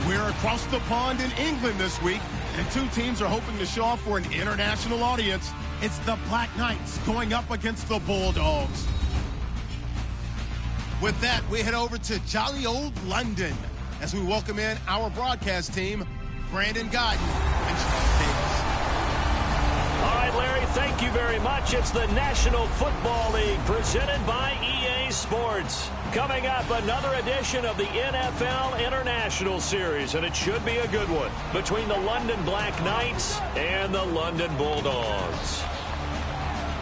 We're across the pond in England this week, and two teams are hoping to show off for an international audience. It's the Black Knights going up against the Bulldogs. With that, we head over to jolly old London as we welcome in our broadcast team, Brandon Guyton and Charles Davis. All right, Larry, thank you very much. It's the National Football League presented by EA Sports. Coming up, another edition of the NFL International Series, and it should be a good one, between the London Black Knights and the London Bulldogs.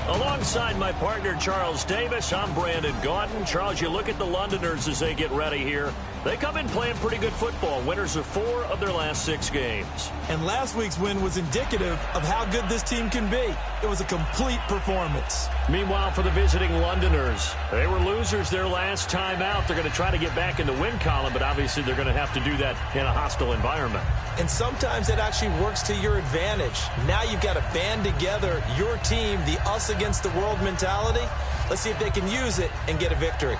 Alongside my partner, Charles Davis, I'm Brandon Guyton. Charles, you look at the Londoners as they get ready here. They come in playing pretty good football. Winners of 4 of their last 6 games. And last week's win was indicative of how good this team can be. It was a complete performance. Meanwhile, for the visiting Londoners, they were losers their last time out. They're going to try to get back in the win column, but obviously they're going to have to do that in a hostile environment. And sometimes it actually works to your advantage. Now you've got to band together your team, the us against the world mentality. Let's see if they can use it and get a victory.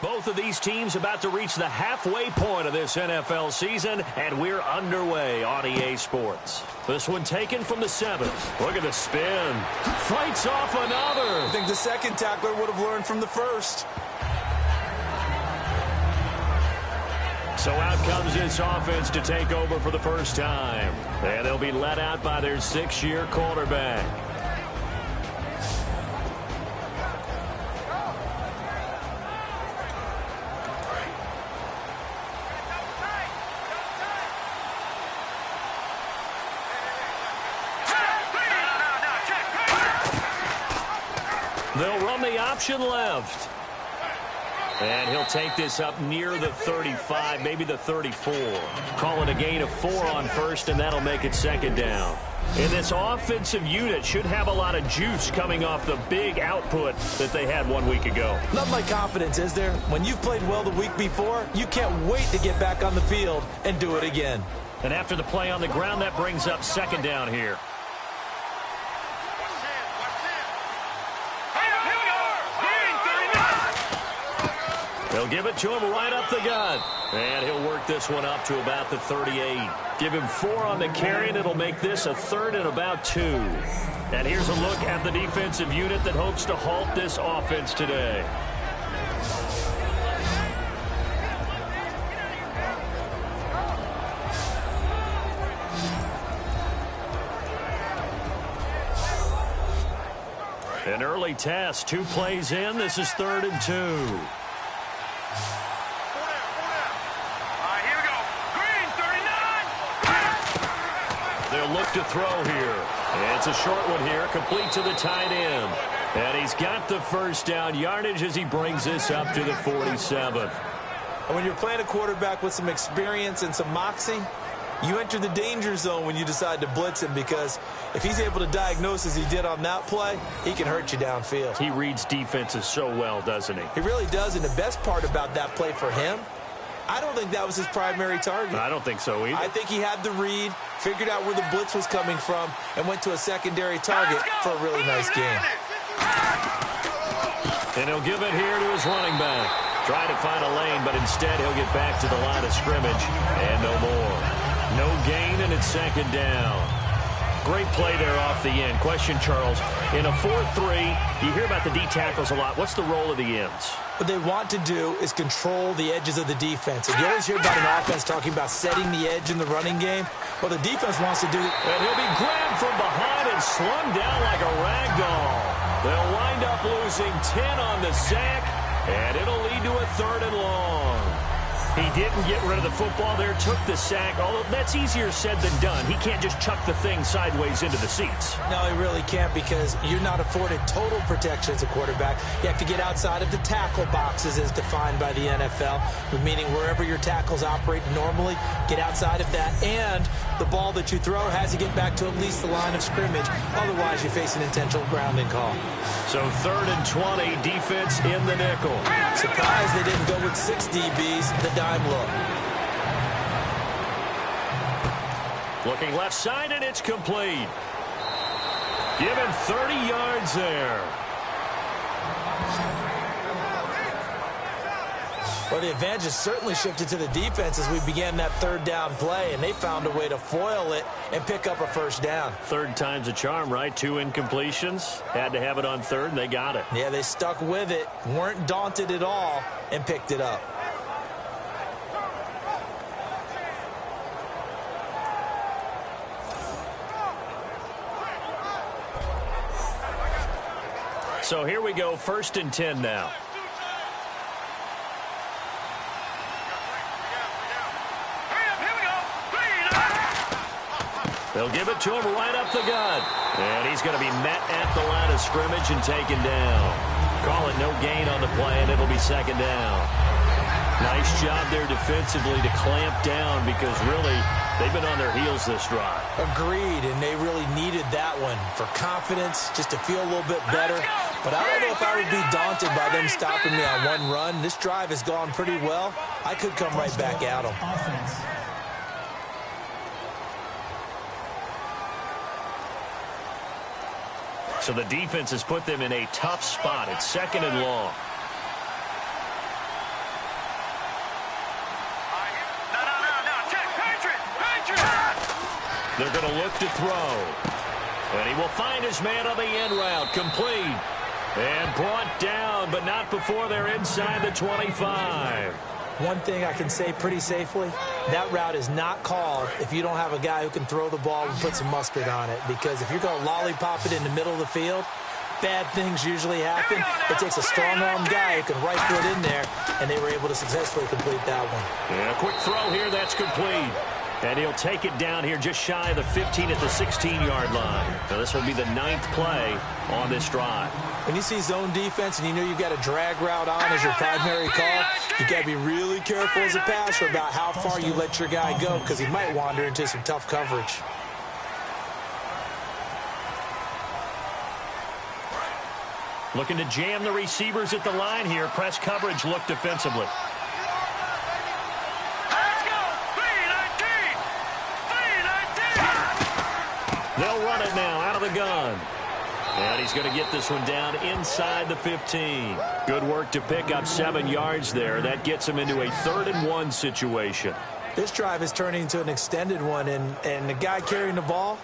Both of these teams about to reach the halfway point of this NFL season, and we're underway on EA Sports. This one taken from the 7th. Look at the spin. Fights off another. I think the second tackler would have learned from the first. So out comes this offense to take over for the first time. And they'll be let out by their 6th-year quarterback. They'll run the option left. And he'll take this up near the 35, maybe the 34. Call it a gain of 4 on first, and that'll make it 2nd down. And this offensive unit should have a lot of juice coming off the big output that they had 1 week ago. Not my confidence, is there? When you've played well the week before, you can't wait to get back on the field and do it again. And after the play on the ground, that brings up 2nd down here. They'll give it to him right up the gut. And he'll work this one up to about the 38. Give him 4 on the carry, and it'll make this a 3rd and about 2. And here's a look at the defensive unit that hopes to halt this offense today. An early test, 2 plays in. This is 3rd and 2. Look to throw here. It's a short one here, complete to the tight end. And he's got the first down yardage as he brings this up to the 47. And when you're playing a quarterback with some experience and some moxie, you enter the danger zone when you decide to blitz him, because if he's able to diagnose as he did on that play, he can hurt you downfield. He reads defenses so well, doesn't he? He really does, and the best part about that play for him, I don't think that was his primary target. I don't think so either. I think he had the read, figured out where the blitz was coming from, and went to a secondary target for a really nice game. And he'll give it here to his running back. Try to find a lane, but instead he'll get back to the line of scrimmage, and no more. No gain, and it's 2nd down. Great play there off the end. Question, Charles, in a 4-3, you hear about the D tackles a lot. What's the role of the ends? What they want to do is control the edges of the defense. And you always hear about an offense talking about setting the edge in the running game. Well, the defense wants to do it. And he'll be grabbed from behind and slung down like a rag doll. They'll wind up losing 10 on the sack, and it'll lead to a 3rd and long. He didn't get rid of the football there, took the sack, although that's easier said than done. He can't just chuck the thing sideways into the seats. No, he really can't, because you're not afforded total protection as a quarterback. You have to get outside of the tackle boxes as defined by the NFL, meaning wherever your tackles operate normally, get outside of that, and the ball that you throw has to get back to at least the line of scrimmage. Otherwise, you face an intentional grounding call. So 3rd and 20, defense in the nickel. Surprised they didn't go with 6 DBs, the dime look. Looking left side, and it's complete. Give him 30 yards there. Well, the advantage has certainly shifted to the defense as we began that third down play, and they found a way to foil it and pick up a first down. Third time's a charm, right? 2 incompletions. Had to have it on third, and they got it. Yeah, they stuck with it, weren't daunted at all, and picked it up. So here we go, 1st and 10 now. They'll give it to him right up the gut. And he's going to be met at the line of scrimmage and taken down. Call it no gain on the play, and it'll be 2nd down. Nice job there defensively to clamp down because really they've been on their heels this drive. Agreed, and they really needed that one for confidence, just to feel a little bit better. But I don't know if I would be daunted by them stopping me on one run. This drive has gone pretty well. I could come right back at them. So the defense has put them in a tough spot. It's 2nd and long. They're going to look to throw. And he will find his man on the end route. Complete. And brought down, but not before they're inside the 25. One thing I can say pretty safely, that route is not called if you don't have a guy who can throw the ball and put some mustard on it. Because if you're going to lollipop it in the middle of the field, bad things usually happen. It takes a strong-armed guy who can rifle it in there, and they were able to successfully complete that one. And a quick throw here, that's complete. And he'll take it down here just shy of the 15 at the 16-yard line. Now this will be the 9th play on this drive. When you see zone defense and you know you've got a drag route on as your primary call, you've got to be really careful as a passer about how far you let your guy go because he might wander into some tough coverage. Looking to jam the receivers at the line here. Press coverage look defensively. They'll run it now out of the gun. And he's going to get this one down inside the 15. Good work to pick up 7 yards there. That gets him into a 3rd and 1 situation. This drive is turning into an extended one, and the guy carrying the ball,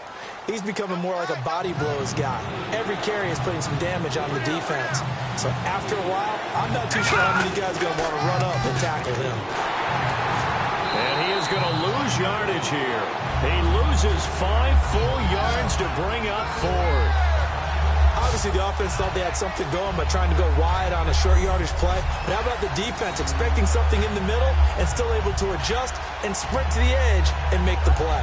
he's becoming more like a body blows guy. Every carry is putting some damage on the defense. So after a while, I'm not too sure how many guys are going to want to run up and tackle him. And he is going to lose yardage here. He loses 5 full yards to bring up 4. Obviously, the offense thought they had something going by trying to go wide on a short yardage play. But how about the defense expecting something in the middle and still able to adjust and sprint to the edge and make the play?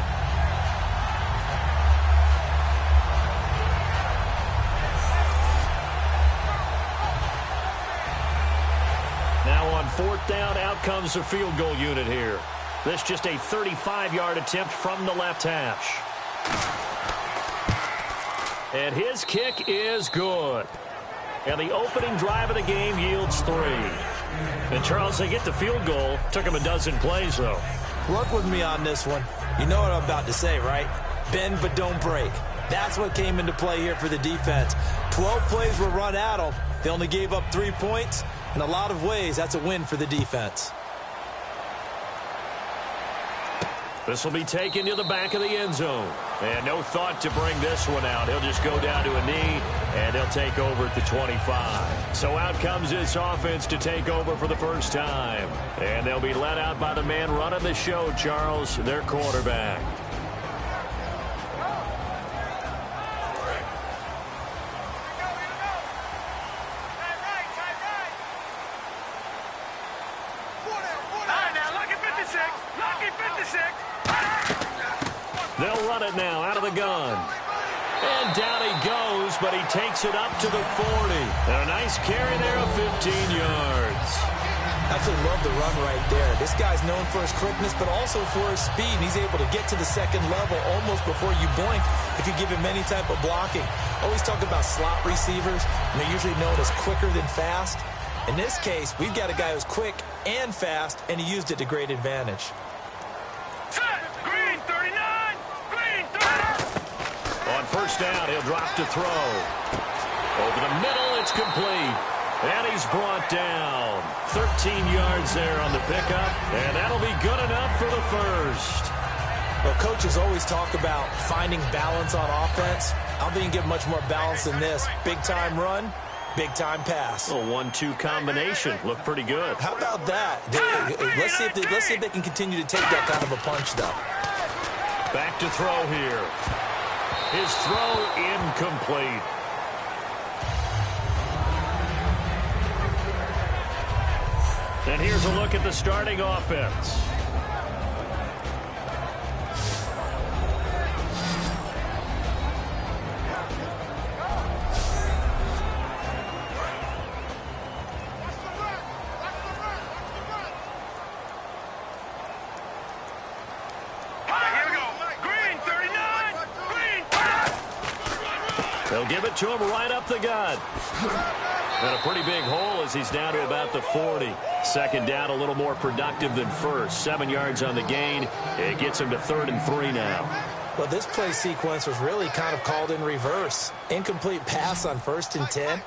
Now on 4th down, out comes the field goal unit here. This just a 35-yard attempt from the left hash. And his kick is good. And the opening drive of the game yields 3. And, Charles, they get the field goal. Took him a dozen plays, though. Work with me on this one. You know what I'm about to say, right? Bend but don't break. That's what came into play here for the defense. 12 plays were run at them. They only gave up 3 points. In a lot of ways, that's a win for the defense. This will be taken to the back of the end zone. And no thought to bring this one out. He'll just go down to a knee, and he'll take over at the 25. So out comes this offense to take over for the first time. And they'll be let out by the man running the show, Charles, their quarterback. They'll run it now out of the gun. And down he goes, but he takes it up to the 40. And a nice carry there of 15 yards. Absolutely love the run right there. This guy's known for his quickness, but also for his speed. And he's able to get to the second level almost before you blink if you give him any type of blocking. Always talk about slot receivers, and they're usually known as quicker than fast. In this case, we've got a guy who's quick and fast, and he used it to great advantage. Set! Green, 39! Green! first down. He'll drop to throw. Over the middle, it's complete. And he's brought down. 13 yards there on the pickup. And that'll be good enough for the first. Well, coaches always talk about finding balance on offense. I don't think you can get much more balance than this. Big-time run, big-time pass. A 1-2 combination. Looked pretty good. How about that? Let's see if they can continue to take that kind of a punch, though. Back to throw here. His throw incomplete. And here's a look at the starting offense. They'll give it to him right up the gut. And a pretty big hole as he's down to about the 40. Second down, a little more productive than first. 7 yards on the gain. It gets him to 3rd and 3 now. Well, this play sequence was really kind of called in reverse. Incomplete pass on 1st and 10.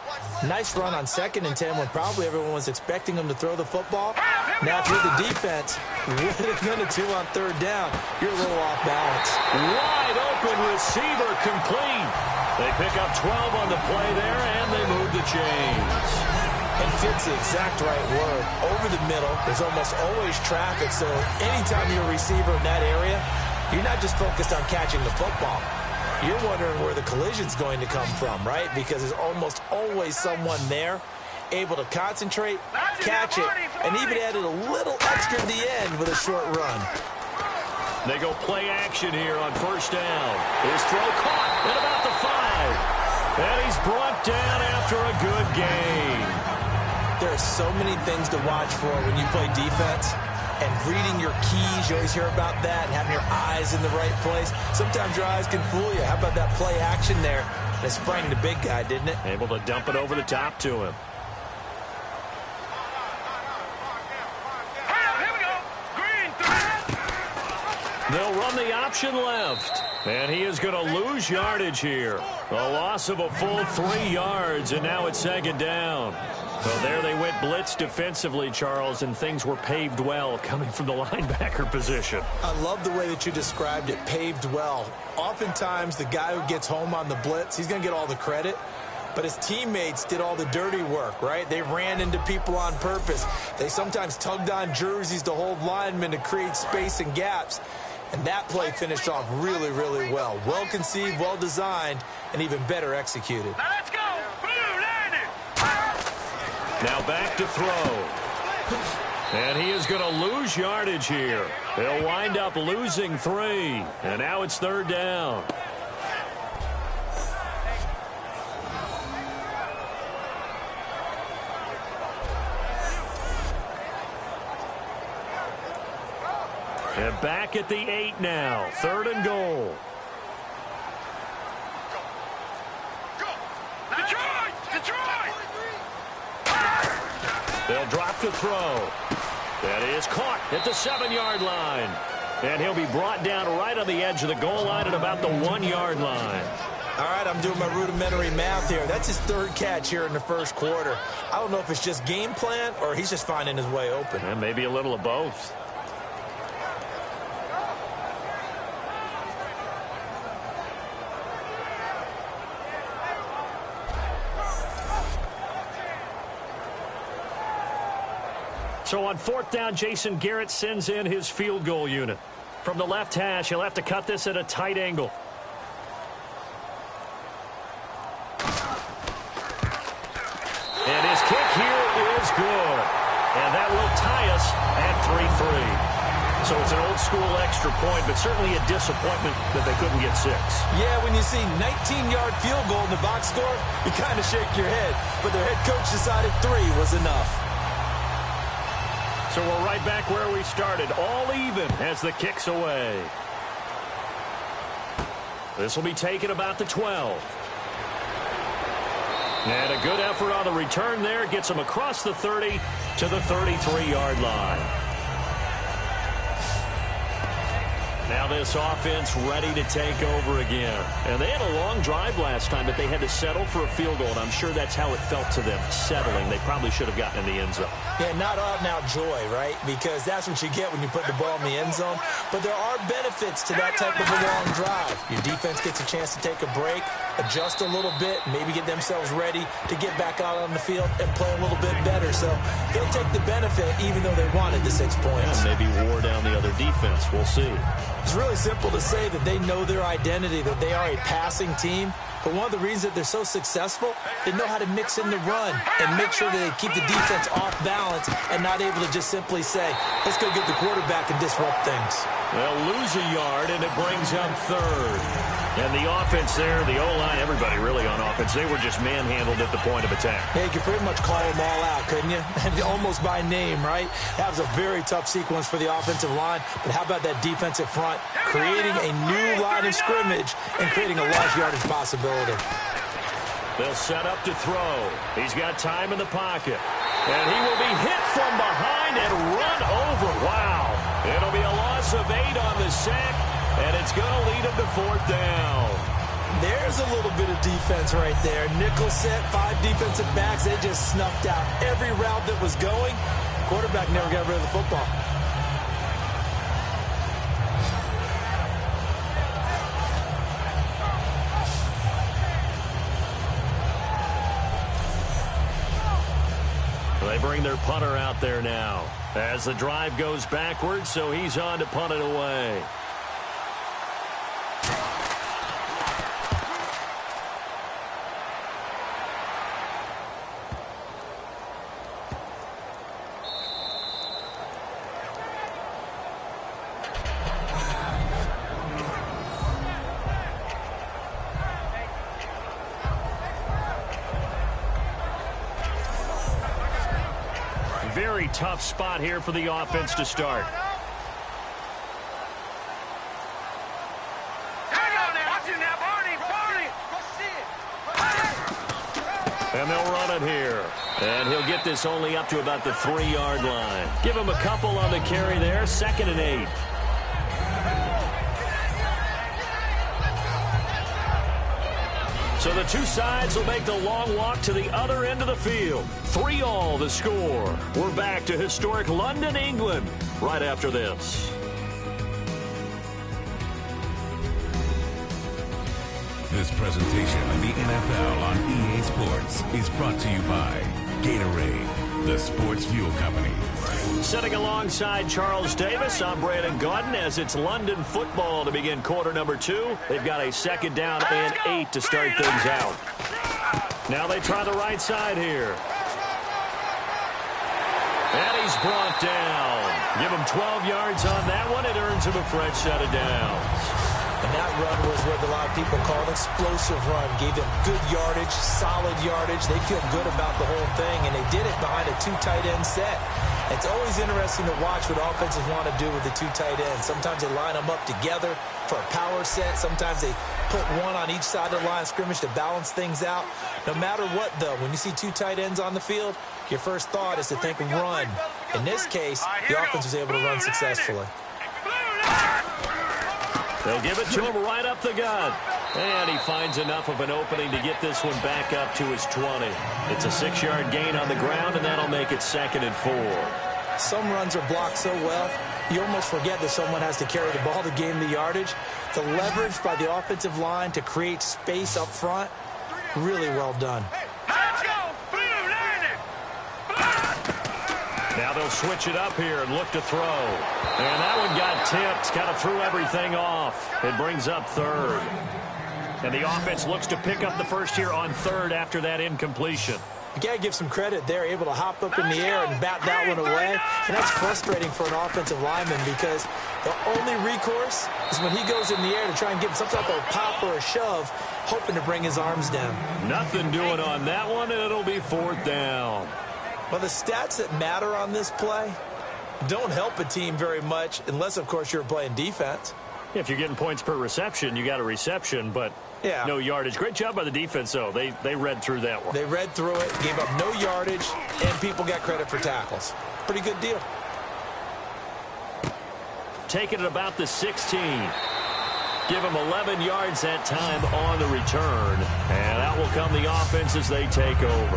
Nice run on 2nd and 10 when probably everyone was expecting him to throw the football. Now, if you're the defense, what are they going to do on 3rd down? You're a little off balance. Wide open receiver complete. They pick up 12 on the play there, and they move the chains. And fits the exact right word. Over the middle, there's almost always traffic, so anytime you're a receiver in that area, you're not just focused on catching the football. You're wondering where the collision's going to come from, right? Because there's almost always someone there able to concentrate, catch it, and even added a little extra at the end with a short run. They go play action here on 1st down. His throw caught at about the 5. And he's brought down after a good gain. There are so many things to watch for when you play defense. And reading your keys, you always hear about that, and having your eyes in the right place. Sometimes your eyes can fool you. How about that play action there? They sprang the big guy, didn't it? Able to dump it over the top to him. They'll run the option left. And he is going to lose yardage here. A loss of a full 3 yards, and now it's 2nd down. So there they went blitz defensively, Charles, and things were paved well coming from the linebacker position. I love the way that you described it, paved well. Oftentimes, the guy who gets home on the blitz, he's going to get all the credit. But his teammates did all the dirty work, right? They ran into people on purpose. They sometimes tugged on jerseys to hold linemen to create space and gaps. And that play finished off really, really well. Well conceived, well designed, and even better executed. Now let's go. Now back to throw. And he is going to lose yardage here. He'll wind up losing 3. And now it's 3rd down. And back at the 8 now. 3rd and goal. They'll drop to throw. That is caught at the 7-yard line. And he'll be brought down right on the edge of the goal line at about the 1-yard line. All right, I'm doing my rudimentary math here. That's his 3rd catch here in the 1st quarter. I don't know if it's just game plan or he's just finding his way open. And maybe a little of both. So on 4th down, Jason Garrett sends in his field goal unit. From the left hash, he'll have to cut this at a tight angle. And his kick here is good. And that will tie us at 3-3. So it's an old-school extra point, but certainly a disappointment that they couldn't get 6. Yeah, when you see 19-yard field goal in the box score, you kind of shake your head. But their head coach decided 3 was enough. So we're right back where we started, all even as the kick's away. This will be taken about the 12. And a good effort on the return there gets him across the 30 to the 33-yard line. Now this offense ready to take over again. And they had a long drive last time, but they had to settle for a field goal, and I'm sure that's how it felt to them, settling. They probably should have gotten in the end zone. Yeah, not out-and-out joy, right? Because that's what you get when you put the ball in the end zone. But there are benefits to that type of a long drive. Your defense gets a chance to take a break, adjust a little bit, maybe get themselves ready to get back out on the field and play a little bit better. So they'll take the benefit even though they wanted the 6 points. And maybe wore down the other defense. We'll see. It's really simple to say that they know their identity, that they are a passing team. But one of the reasons that they're so successful, they know how to mix in the run and make sure that they keep the defense off balance and not able to just simply say, let's go get the quarterback and disrupt things. They'll lose a yard, and it brings up third. And the offense there, the O-line, everybody really on offense, they were just manhandled at the point of attack. Yeah, you could pretty much call them all out, couldn't you? Almost by name, right? That was a very tough sequence for the offensive line. But how about that defensive front creating a new line of scrimmage and creating a large yardage possibility? They'll set up to throw. He's got time in the pocket. And he will be hit from behind and run over. Wow. It'll be a loss of 8 on the sack, and it's going to lead him to 4th down. There's a little bit of defense right there. Nickel set, 5 defensive backs. They just snuffed out every route that was going. Quarterback never got rid of the football. They bring their punter out there now as the drive goes backwards, so he's on to punt it away. Very tough spot here for the offense to start. And they'll run it here. And he'll get this only up to about the 3-yard line. Give him a couple on the carry there. 2nd and 8. So the two sides will make the long walk to the other end of the field. 3-all the score. We're back to historic London, England, right after this. This presentation of the NFL on EA Sports is brought to you by Gatorade, the sports fuel company. Sitting alongside Charles Davis, I'm Brandon Gaudin as it's London football to begin quarter number 2. They've got a 2nd down and 8 to start things out. Now they try the right side here. And he's brought down. Give him 12 yards on that one. It earns him a fresh set of downs. And that run was what a lot of people call an explosive run. Gave them good yardage, solid yardage. They feel good about the whole thing, and they did it behind a 2 tight end set. It's always interesting to watch what offenses want to do with the 2 tight ends. Sometimes they line them up together for a power set. Sometimes they put one on each side of the line of scrimmage to balance things out. No matter what, though, when you see 2 tight ends on the field, your first thought is to think run. In this case, the offense was able to run successfully. They'll give it to him right up the gut. And he finds enough of an opening to get this one back up to his 20. It's a 6-yard gain on the ground, and that'll make it 2nd and 4. Some runs are blocked so well, you almost forget that someone has to carry the ball to gain the yardage. The leverage by the offensive line to create space up front, really well done. Now they'll switch it up here and look to throw. And that one got tipped, kind of threw everything off. It brings up 3rd. And the offense looks to pick up the first here on 3rd after that incompletion. You got to give some credit. They're able to hop up in the air and bat that one away. And that's frustrating for an offensive lineman because the only recourse is when he goes in the air to try and give him some type of pop or a shove, hoping to bring his arms down. Nothing doing on that one, and it'll be 4th down. Well, the stats that matter on this play don't help a team very much unless, of course, you're playing defense. If you're getting points per reception, you got a reception, but no yardage. Great job by the defense, though. They read through that one. They read through it, gave up no yardage, and people got credit for tackles. Pretty good deal. take it at about the 16. Give them 11 yards that time on the return. And out will come the offense as they take over.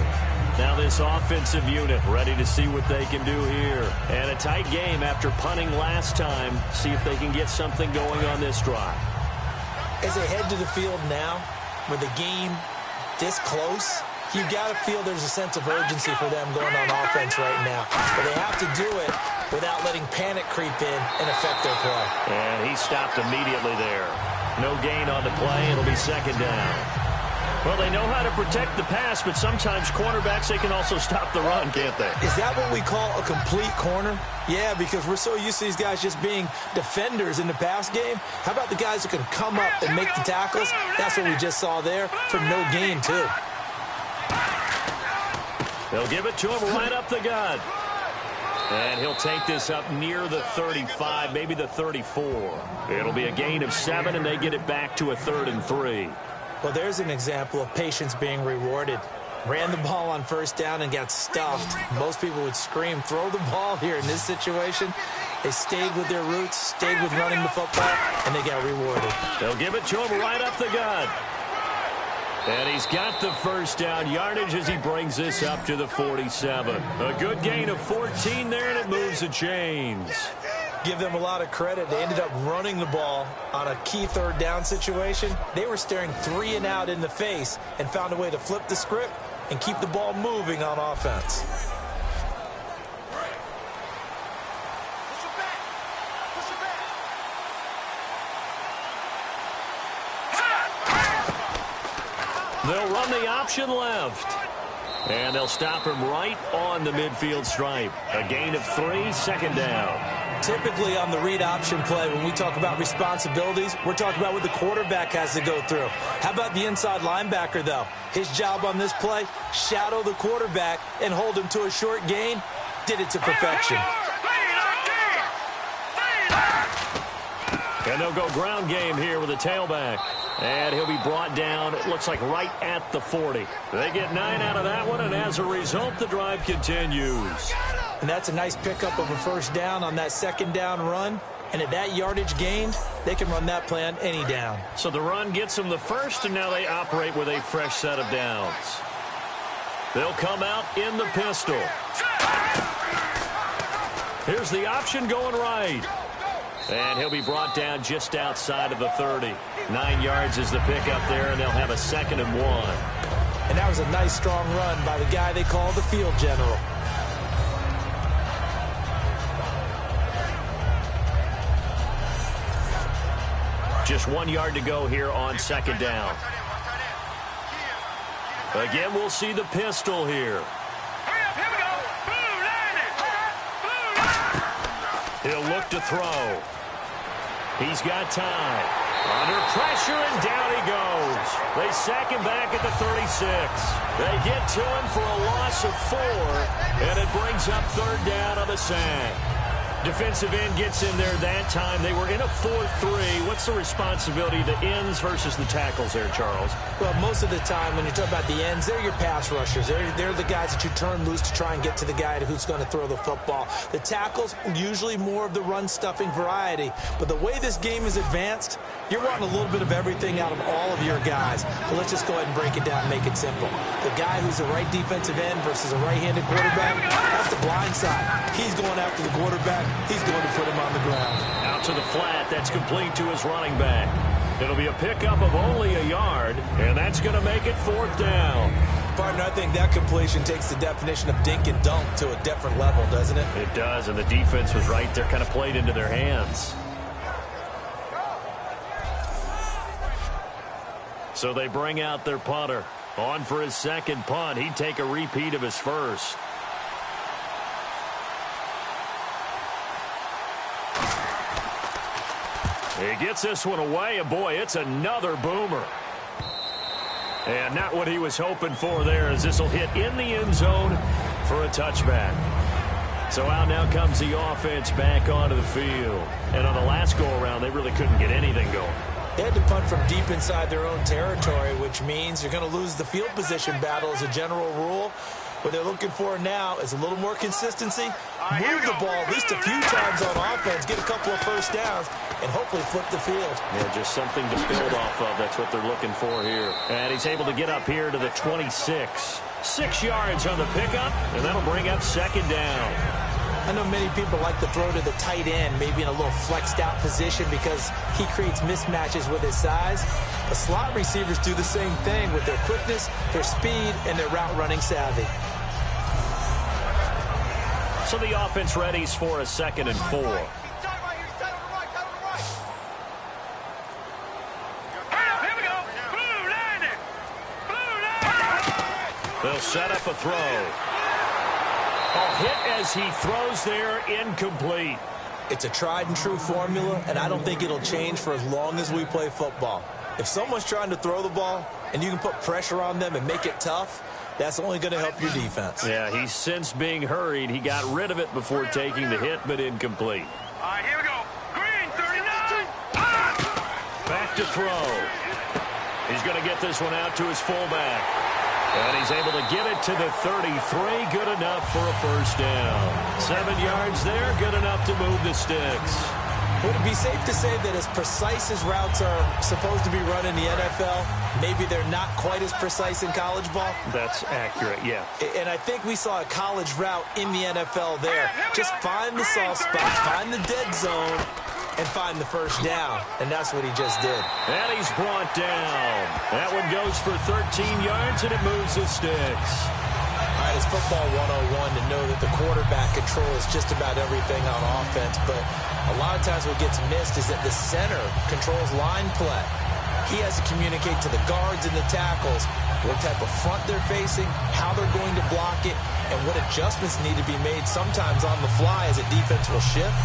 Now this offensive unit ready to see what they can do here. And a tight game after punting last time. See if they can get something going on this drive. As they head to the field now, with the game this close, you've got to feel there's a sense of urgency for them going on offense right now. But they have to do it without letting panic creep in and affect their play. And he stopped immediately there. No gain on the play. It'll be second down. Well, they know how to protect the pass, but sometimes cornerbacks, they can also stop the run, can't they? Is that what we call a complete corner? Yeah, because we're so used to these guys just being defenders in the pass game. How about the guys who can come up and make the tackles? That's what we just saw there for no gain, too. They'll give it to him right up the gut. And he'll take this up near the 35, maybe the 34. It'll be a gain of 7, and they get it back to a 3rd and 3. Well, there's an example of patience being rewarded. Ran the ball on first down and got stuffed. Most people would scream, throw the ball here in this situation. They stayed with their roots, stayed with running the football, and they got rewarded. They'll give it to him right up the gut. And he's got the first down yardage as he brings this up to the 47. A good gain of 14 there, and it moves the chains. Give them a lot of credit. They ended up running the ball on a key 3rd down situation. They were staring 3 and out in the face and found a way to flip the script and keep the ball moving on offense. They'll run the option left. And they'll stop him right on the midfield stripe. A gain of 3, second down. Typically on the read option play, when we talk about responsibilities, we're talking about what the quarterback has to go through. How about the inside linebacker, though? His job on this play, shadow the quarterback and hold him to a short gain. Did it to perfection. And they'll go ground game here with a tailback. And he'll be brought down, it looks like right at the 40. They get 9 out of that one, and as a result, the drive continues. And that's a nice pickup of a first down on that second down run. And at that yardage gained, they can run that play on any down. So the run gets them the first, and now they operate with a fresh set of downs. They'll come out in the pistol. Here's the option going right. And he'll be brought down just outside of the 30. 9 yards is the pickup there, and they'll have a 2nd and 1. And that was a nice, strong run by the guy they call the field general. Just 1 yard to go here on second down. Again, we'll see the pistol here. He'll look to throw. He's got time. Under pressure, and down he goes. They sack him back at the 36. They get to him for a loss of 4, and it brings up 3rd down on the sack. Defensive end gets in there that time. They were in a 4-3. What's the responsibility of the ends versus the tackles there, Charles? Well, most of the time when you talk about the ends, they're your pass rushers. They're the guys that you turn loose to try and get to the guy who's going to throw the football. The tackles, usually more of the run-stuffing variety. But the way this game is advanced, you're wanting a little bit of everything out of all of your guys. But let's just go ahead and break it down and make it simple. The guy who's the right defensive end versus a right-handed quarterback, that's the blind side. He's going after the quarterback. He's going to put him on the ground. Out to the flat. That's complete to his running back. It'll be a pickup of only a yard, and that's going to make it 4th down. Partner, I think that completion takes the definition of dink and dunk to a different level, doesn't it? It does, and the defense was right there, kind of played into their hands. So they bring out their punter. On for his second punt. He'd take a repeat of his first. He gets this one away, and boy, it's another boomer. And not what he was hoping for there, as this will hit in the end zone for a touchback. So out now comes the offense back onto the field. And on the last go-around, they really couldn't get anything going. They had to punt from deep inside their own territory, which means you're going to lose the field position battle as a general rule. What they're looking for now is a little more consistency, move the ball at least a few times on offense, get a couple of first downs, and hopefully flip the field. Yeah, just something to build off of. That's what they're looking for here. And he's able to get up here to the 26. 6 yards on the pickup, and that'll bring up second down. I know many people like to throw to the tight end, maybe in a little flexed out position because he creates mismatches with his size. But slot receivers do the same thing with their quickness, their speed, and their route running savvy. So the offense readies for a 2nd and 4. They'll set up a throw. A hit as he throws there, incomplete. It's a tried and true formula, and I don't think it'll change for as long as we play football. If someone's trying to throw the ball and you can put pressure on them and make it tough, that's only going to help your defense. Yeah, he's since being hurried. He got rid of it before taking the hit, but incomplete. All right, here we go. Green, 39. Back to throw. He's going to get this one out to his fullback. And he's able to get it to the 33. Good enough for a first down. 7 yards there. Good enough to move the sticks. Would it be safe to say that as precise as routes are supposed to be run in the NFL, maybe they're not quite as precise in college ball? That's accurate, yeah. And I think we saw a college route in the NFL there. Just find the soft spot, find the dead zone, and find the first down. And that's what he just did. And he's brought down. That one goes for 13 yards, and it moves the sticks. All right, it's football 101 to know that the quarterback controls just about everything on offense, but a lot of times what gets missed is that the center controls line play. He has to communicate to the guards and the tackles what type of front they're facing, how they're going to block it, and what adjustments need to be made sometimes on the fly as a defense will shift.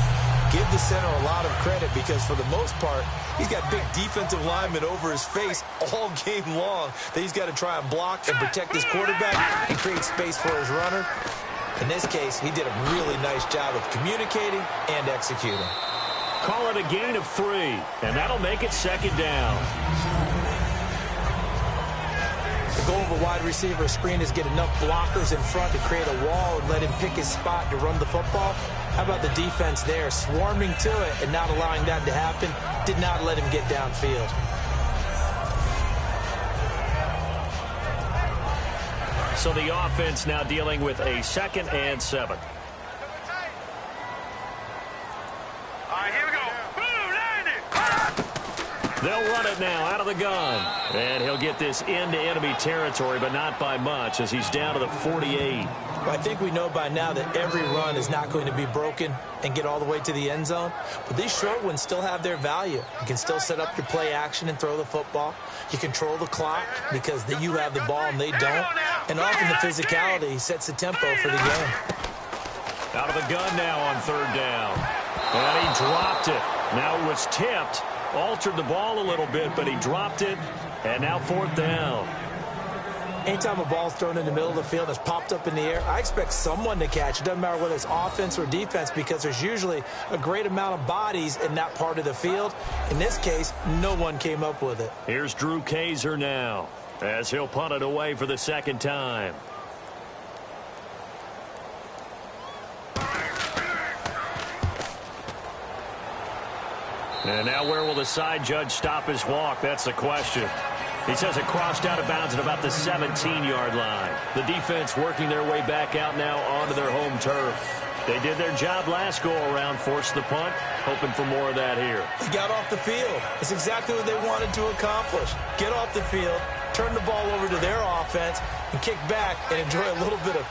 Give the center a lot of credit because for the most part, he's got big defensive linemen over his face all game long that he's got to try and block and protect his quarterback and create space for his runner. In this case, he did a really nice job of communicating and executing. Call it a gain of 3, and that'll make it second down. The goal of a wide receiver screen is get enough blockers in front to create a wall and let him pick his spot to run the football. How about the defense there, swarming to it and not allowing that to happen? Did not let him get downfield. So the offense now dealing with a 2nd and 7. All right, here we go. They'll run it now out of the gun. And he'll get this into enemy territory, but not by much as he's down to the 48. Well, I think we know by now that every run is not going to be broken and get all the way to the end zone. But these short ones still have their value. You can still set up your play action and throw the football. You control the clock because you have the ball and they don't. And often the physicality sets the tempo for the game. Out of the gun now on 3rd down. And he dropped it. Now it was tipped. Altered the ball a little bit, but he dropped it. And now 4th down. Anytime a ball's thrown in the middle of the field and it's popped up in the air, I expect someone to catch. It doesn't matter whether it's offense or defense because there's usually a great amount of bodies in that part of the field. In this case, no one came up with it. Here's Drew Kaiser now as he'll punt it away for the 2nd time. And now where will the side judge stop his walk? That's the question. He says it crossed out of bounds at about the 17-yard line. The defense working their way back out now onto their home turf. They did their job last go-around, forced the punt, hoping for more of that here. He got off the field. It's exactly what they wanted to accomplish. Get off the field, turn the ball over to their offense, and kick back and enjoy a little bit of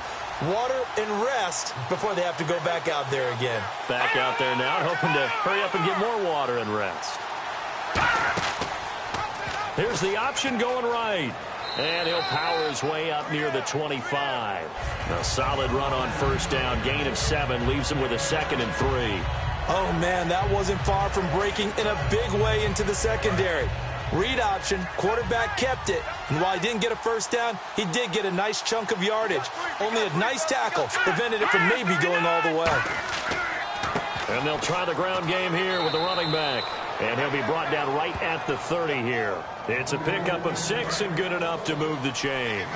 water and rest before they have to go back out there again. Back out there now, hoping to hurry up and get more water and rest. Here's the option going right. And he'll power his way up near the 25. A solid run on 1st down. Gain of 7 leaves him with a 2nd and 3. Oh, man, that wasn't far from breaking in a big way into the secondary. Read option, quarterback kept it. And while he didn't get a first down, he did get a nice chunk of yardage. Only a nice tackle prevented it from maybe going all the way. And they'll try the ground game here with the running back. And he'll be brought down right at the 30 here. It's a pickup of 6 and good enough to move the chains.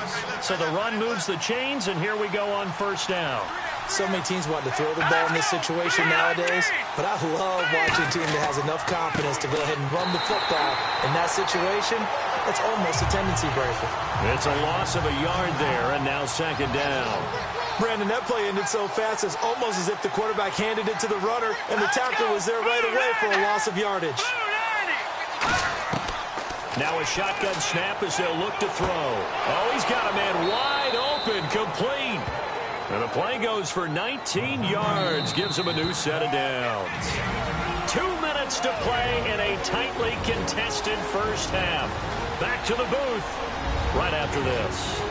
So the run moves the chains, and here we go on first down. So many teams want to throw the ball in this situation nowadays, but I love watching a team that has enough confidence to go ahead and run the football. In that situation, it's almost a tendency breaker. It's a loss of a yard there, and now second down. Brandon, that play ended so fast, it's almost as if the quarterback handed it to the runner, and the tackle was there right away for a loss of yardage. Now a shotgun snap as they'll look to throw. Oh, he's got a man wide open, complete. And the play goes for 19 yards, gives him a new set of downs. 2 minutes to play in a tightly contested first half. Back to the booth right after this.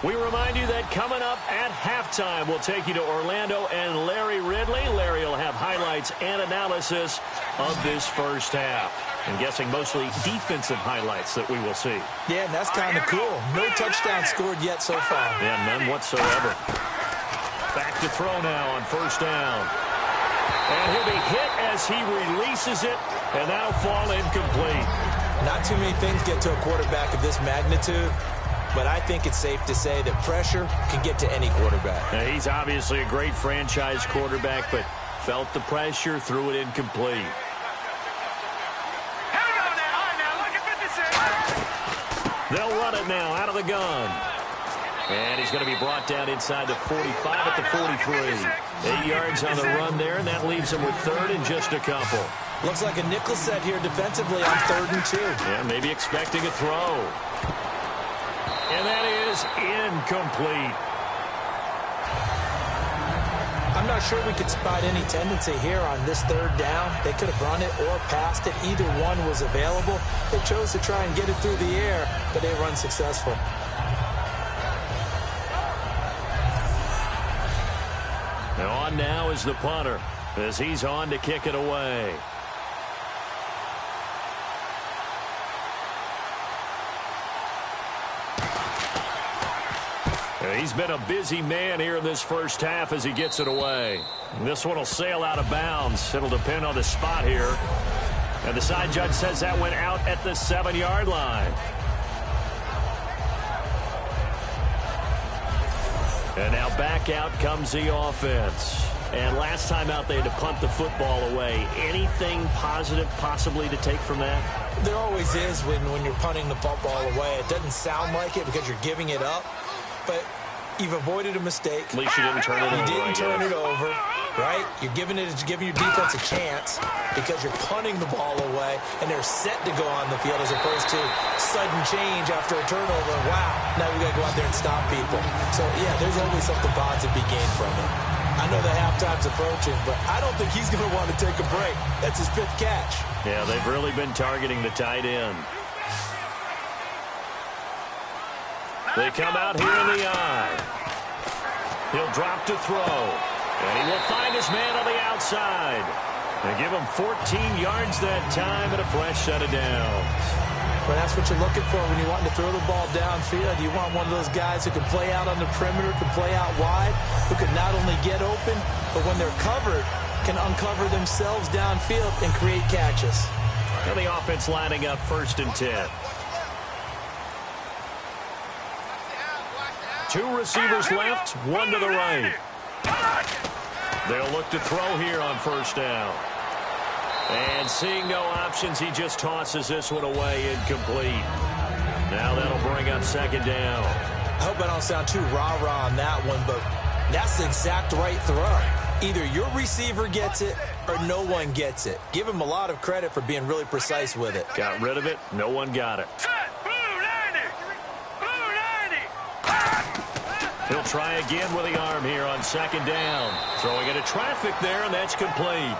We remind you that coming up at halftime, we'll take you to Orlando and Larry Ridley. Larry will have highlights and analysis of this first half. I'm guessing mostly defensive highlights that we will see. Yeah, and that's kind of cool. No touchdown scored yet so far. Yeah, none whatsoever. Back to throw now on first down. And he'll be hit as he releases it, and that'll fall incomplete. Not too many things get to a quarterback of this magnitude, but I think it's safe to say that pressure can get to any quarterback. Now, he's obviously a great franchise quarterback, but felt the pressure, threw it incomplete. They'll run it now out of the gun. And he's going to be brought down inside the 45 at the 43. 8 yards on the run there, and that leaves him with third and just a couple. Looks like a nickel set here defensively on 3rd and 2. Yeah, maybe expecting a throw. And that is incomplete. I'm not sure we could spot any tendency here on this 3rd down. They could have run it or passed it. Either one was available. They chose to try and get it through the air, but they were unsuccessful. Now on now is the punter as he's on to kick it away. He's been a busy man here in this first half as he gets it away. This one will sail out of bounds. It'll depend on the spot here. And the side judge says that went out at the 7-yard line. And now back out comes the offense. And last time out they had to punt the football away. Anything positive possibly to take from that? There always is when you're punting the football away. It doesn't sound like it because you're giving it up. But you've avoided a mistake. At least you didn't turn it over. You didn't turn it over, right? You're giving your defense a chance because you're punting the ball away, and they're set to go on the field as opposed to sudden change after a turnover. Wow, now we got to go out there and stop people. So, yeah, there's always something positive to be gained from it. I know the halftime's approaching, but I don't think he's going to want to take a break. That's his 5th catch. Yeah, they've really been targeting the tight end. They come out here in the eye. He'll drop to throw. And he will find his man on the outside. And give him 14 yards that time and a fresh set of downs. Well, that's what you're looking for when you want to throw the ball downfield. You want one of those guys who can play out on the perimeter, can play out wide, who can not only get open, but when they're covered, can uncover themselves downfield and create catches. And the offense lining up 1st and 10. 2 receivers left, 1 to the right. They'll look to throw here on first down. And seeing no options, he just tosses this one away incomplete. Now that'll bring up 2nd down. I hope I don't sound too rah-rah on that one, but that's the exact right throw. Either your receiver gets it or no one gets it. Give him a lot of credit for being really precise with it. Got rid of it. No one got it. He'll try again with the arm here on 2nd down. Throwing into traffic there, and that's complete.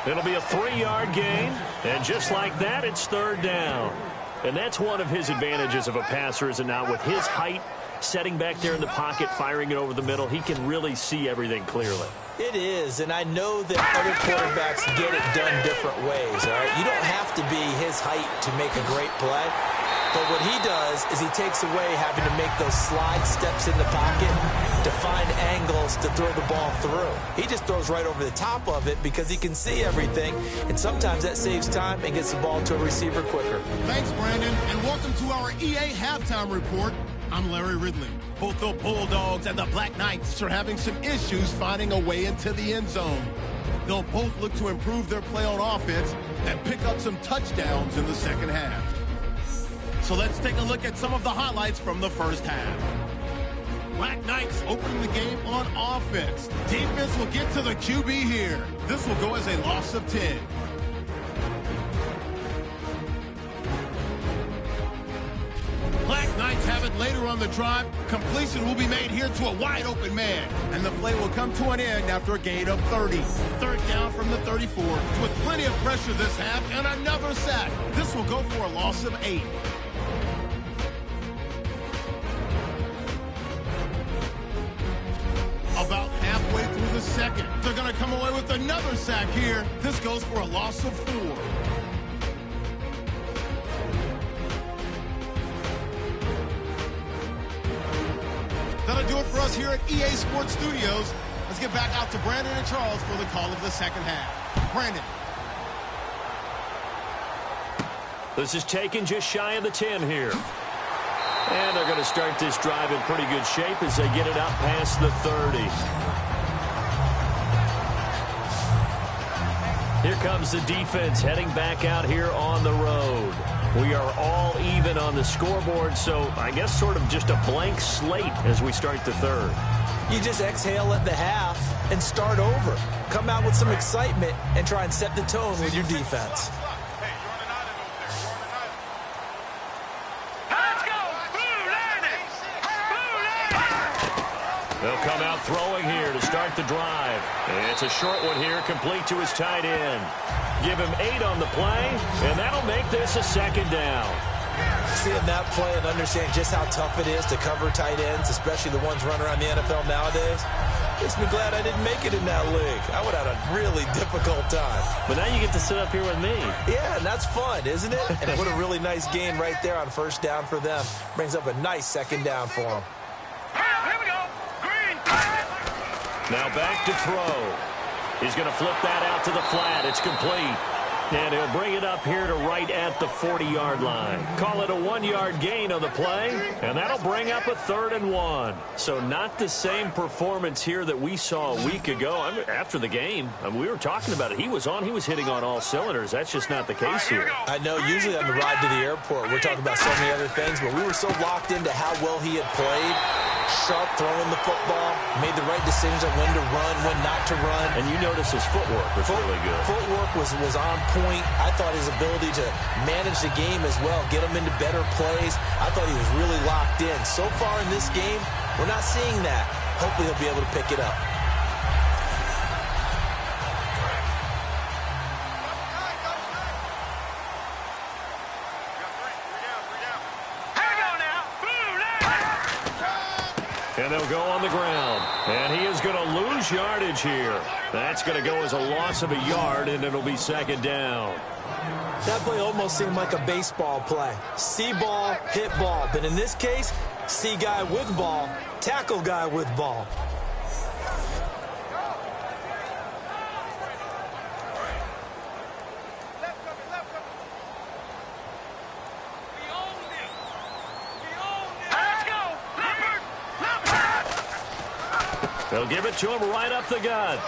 It'll be a 3-yard gain, and just like that, it's 3rd down. And that's one of his advantages of a passer, is it not? With his height, setting back there in the pocket, firing it over the middle, he can really see everything clearly. It is, and I know that other quarterbacks get it done different ways, all right? You don't have to be his height to make a great play. But what he does is he takes away having to make those slide steps in the pocket to find angles to throw the ball through. He just throws right over the top of it because he can see everything, and sometimes that saves time and gets the ball to a receiver quicker. Thanks, Brandon, and welcome to our EA Halftime Report. I'm Larry Ridley. Both the Bulldogs and the Black Knights are having some issues finding a way into the end zone. They'll both look to improve their play on offense and pick up some touchdowns in the second half. So let's take a look at some of the highlights from the first half. Black Knights opening the game on offense. Defense will get to the QB here. This will go as a loss of 10. Black Knights have it later on the drive. Completion will be made here to a wide open man. And the play will come to an end after a gain of 30. Third down from the 34 with plenty of pressure this half and another sack. This will go for a loss of 8. About halfway through the second, they're going to come away with another sack here. This goes for a loss of 4. That'll do it for us here at EA Sports Studios. Let's get back out to Brandon and Charles for the call of the second half. Brandon. This is taken just shy of the 10 here. And they're going to start this drive in pretty good shape as they get it out past the 30. Here comes the defense heading back out here on the road. We are all even on the scoreboard, so I guess sort of just a blank slate as we start the third. You just exhale at the half and start over. Come out with some excitement and try and set the tone with your defense. They'll come out throwing here to start the drive. It's a short one here, complete to his tight end. Give him 8 on the play, and that'll make this a second down. Seeing that play and understand just how tough it is to cover tight ends, especially the ones running around the NFL nowadays, makes me glad I didn't make it in that league. I would have had a really difficult time. But now you get to sit up here with me. Yeah, and that's fun, isn't it? And what a really nice gain right there on first down for them. Brings up a nice second down for them. Here we go. Now back to throw. He's going to flip that out to the flat. It's complete. And he'll bring it up here to right at the 40-yard line. Call it a 1-yard gain on the play, and that'll bring up a 3rd and 1. So not the same performance here that we saw a week ago. After the game, we were talking about it. He was hitting on all cylinders. That's just not the case here. I know usually on the ride to the airport, we're talking about so many other things, but we were so locked into how well he had played. Sharp throwing the football, made the right decisions on when to run, when not to run. And you notice his footwork was really good. Footwork was on point. I thought his ability to manage the game as well, get him into better plays, I thought he was really locked in. So far in this game, we're not seeing that. Hopefully he'll be able to pick it up. And they'll go on the ground. And he is going to lose yardage here. That's going to go as a loss of a yard, and it'll be second down. That play almost seemed like a baseball play. See ball, hit ball. But in this case, see guy with ball, tackle guy with ball. They'll give it to him right up the gut.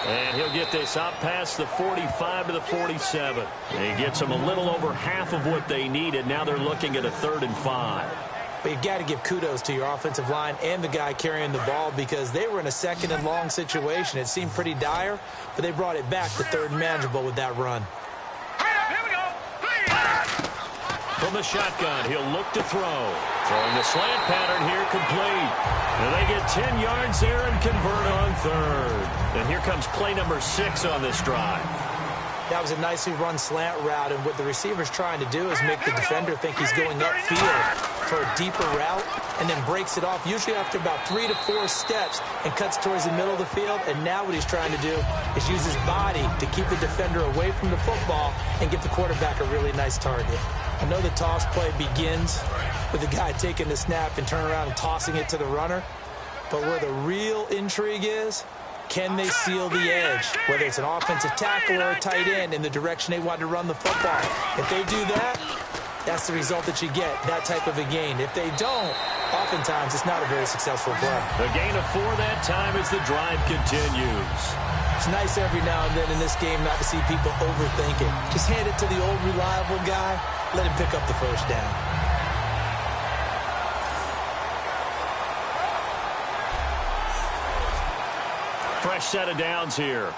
And he'll get this out past the 45 to the 47. And he gets them a little over half of what they needed. Now they're looking at a 3rd and 5. But you've got to give kudos to your offensive line and the guy carrying the ball because they were in a 2nd and long situation. It seemed pretty dire, but they brought it back to 3rd and manageable with that run. Here we go. From the shotgun, he'll look to throw. Throwing the slant pattern here, complete. And they get 10 yards there and convert on 3rd. And here comes play number 6 on this drive. That was a nicely run slant route, and what the receiver's trying to do is make the defender think he's going upfield for a deeper route and then breaks it off, usually after about 3 to 4 steps, and cuts towards the middle of the field. And now what he's trying to do is use his body to keep the defender away from the football and give the quarterback a really nice target. I know the toss play begins with the guy taking the snap and turning around and tossing it to the runner. But where the real intrigue is, can they seal the edge? Whether it's an offensive tackle or a tight end in the direction they want to run the football. If they do that, that's the result that you get, that type of a gain. If they don't, oftentimes it's not a very successful play. A gain of 4 that time as the drive continues. It's nice every now and then in this game not to see people overthink it. Just hand it to the old reliable guy, let him pick up the first down. Fresh set of downs here.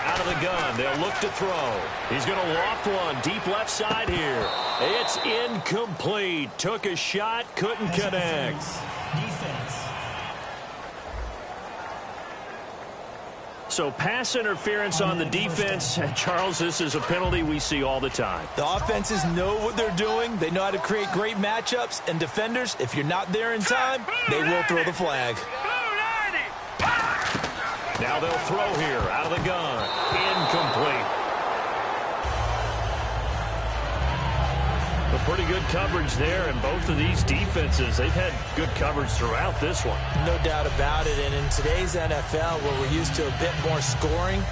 Out of the gun, they'll look to throw. He's going to loft one deep left side here. It's incomplete. Took a shot, couldn't connect. So pass interference on the defense. Charles, this is a penalty we see all the time. The offenses know what they're doing. They know how to create great matchups. And defenders, if you're not there in time, they will throw the flag. Now they'll throw here out of the gun. Incomplete. A pretty good coverage there, and both of these defenses, they've had good coverage throughout this one. No doubt about it. And in today's NFL, where we're used to a bit more scoring,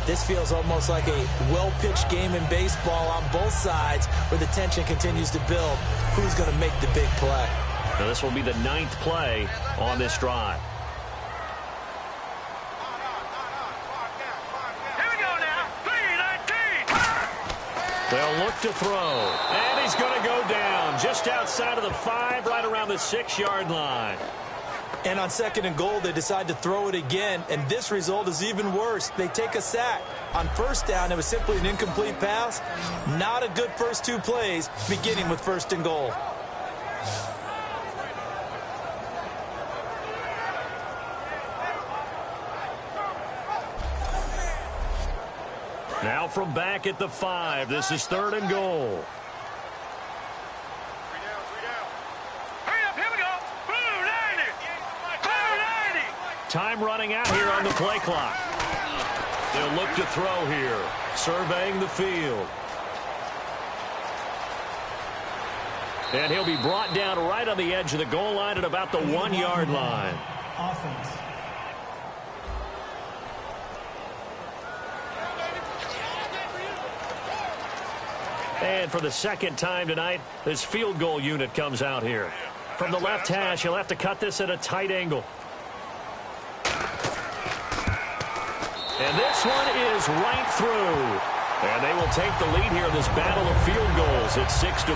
this feels almost like a well-pitched game in baseball on both sides where the tension continues to build. Who's going to make the big play? Now this will be the 9th play on this drive. They'll look to throw, and he's going to go down just outside of the 5, right around the 6-yard line. And on 2nd and goal, they decide to throw it again, and this result is even worse. They take a sack. On 1st down, it was simply an incomplete pass. Not a good first 2 plays, beginning with 1st and goal. Now from back at the 5, this is 3rd and goal. Time running out here on the play clock. They'll look to throw here, surveying the field. And he'll be brought down right on the edge of the goal line at about the 1-yard line. Offense. And for the 2nd time tonight, this field goal unit comes out here. From the left hash, he'll have to cut this at a tight angle. And this one is right through. And they will take the lead here in this battle of field goals at 6-3.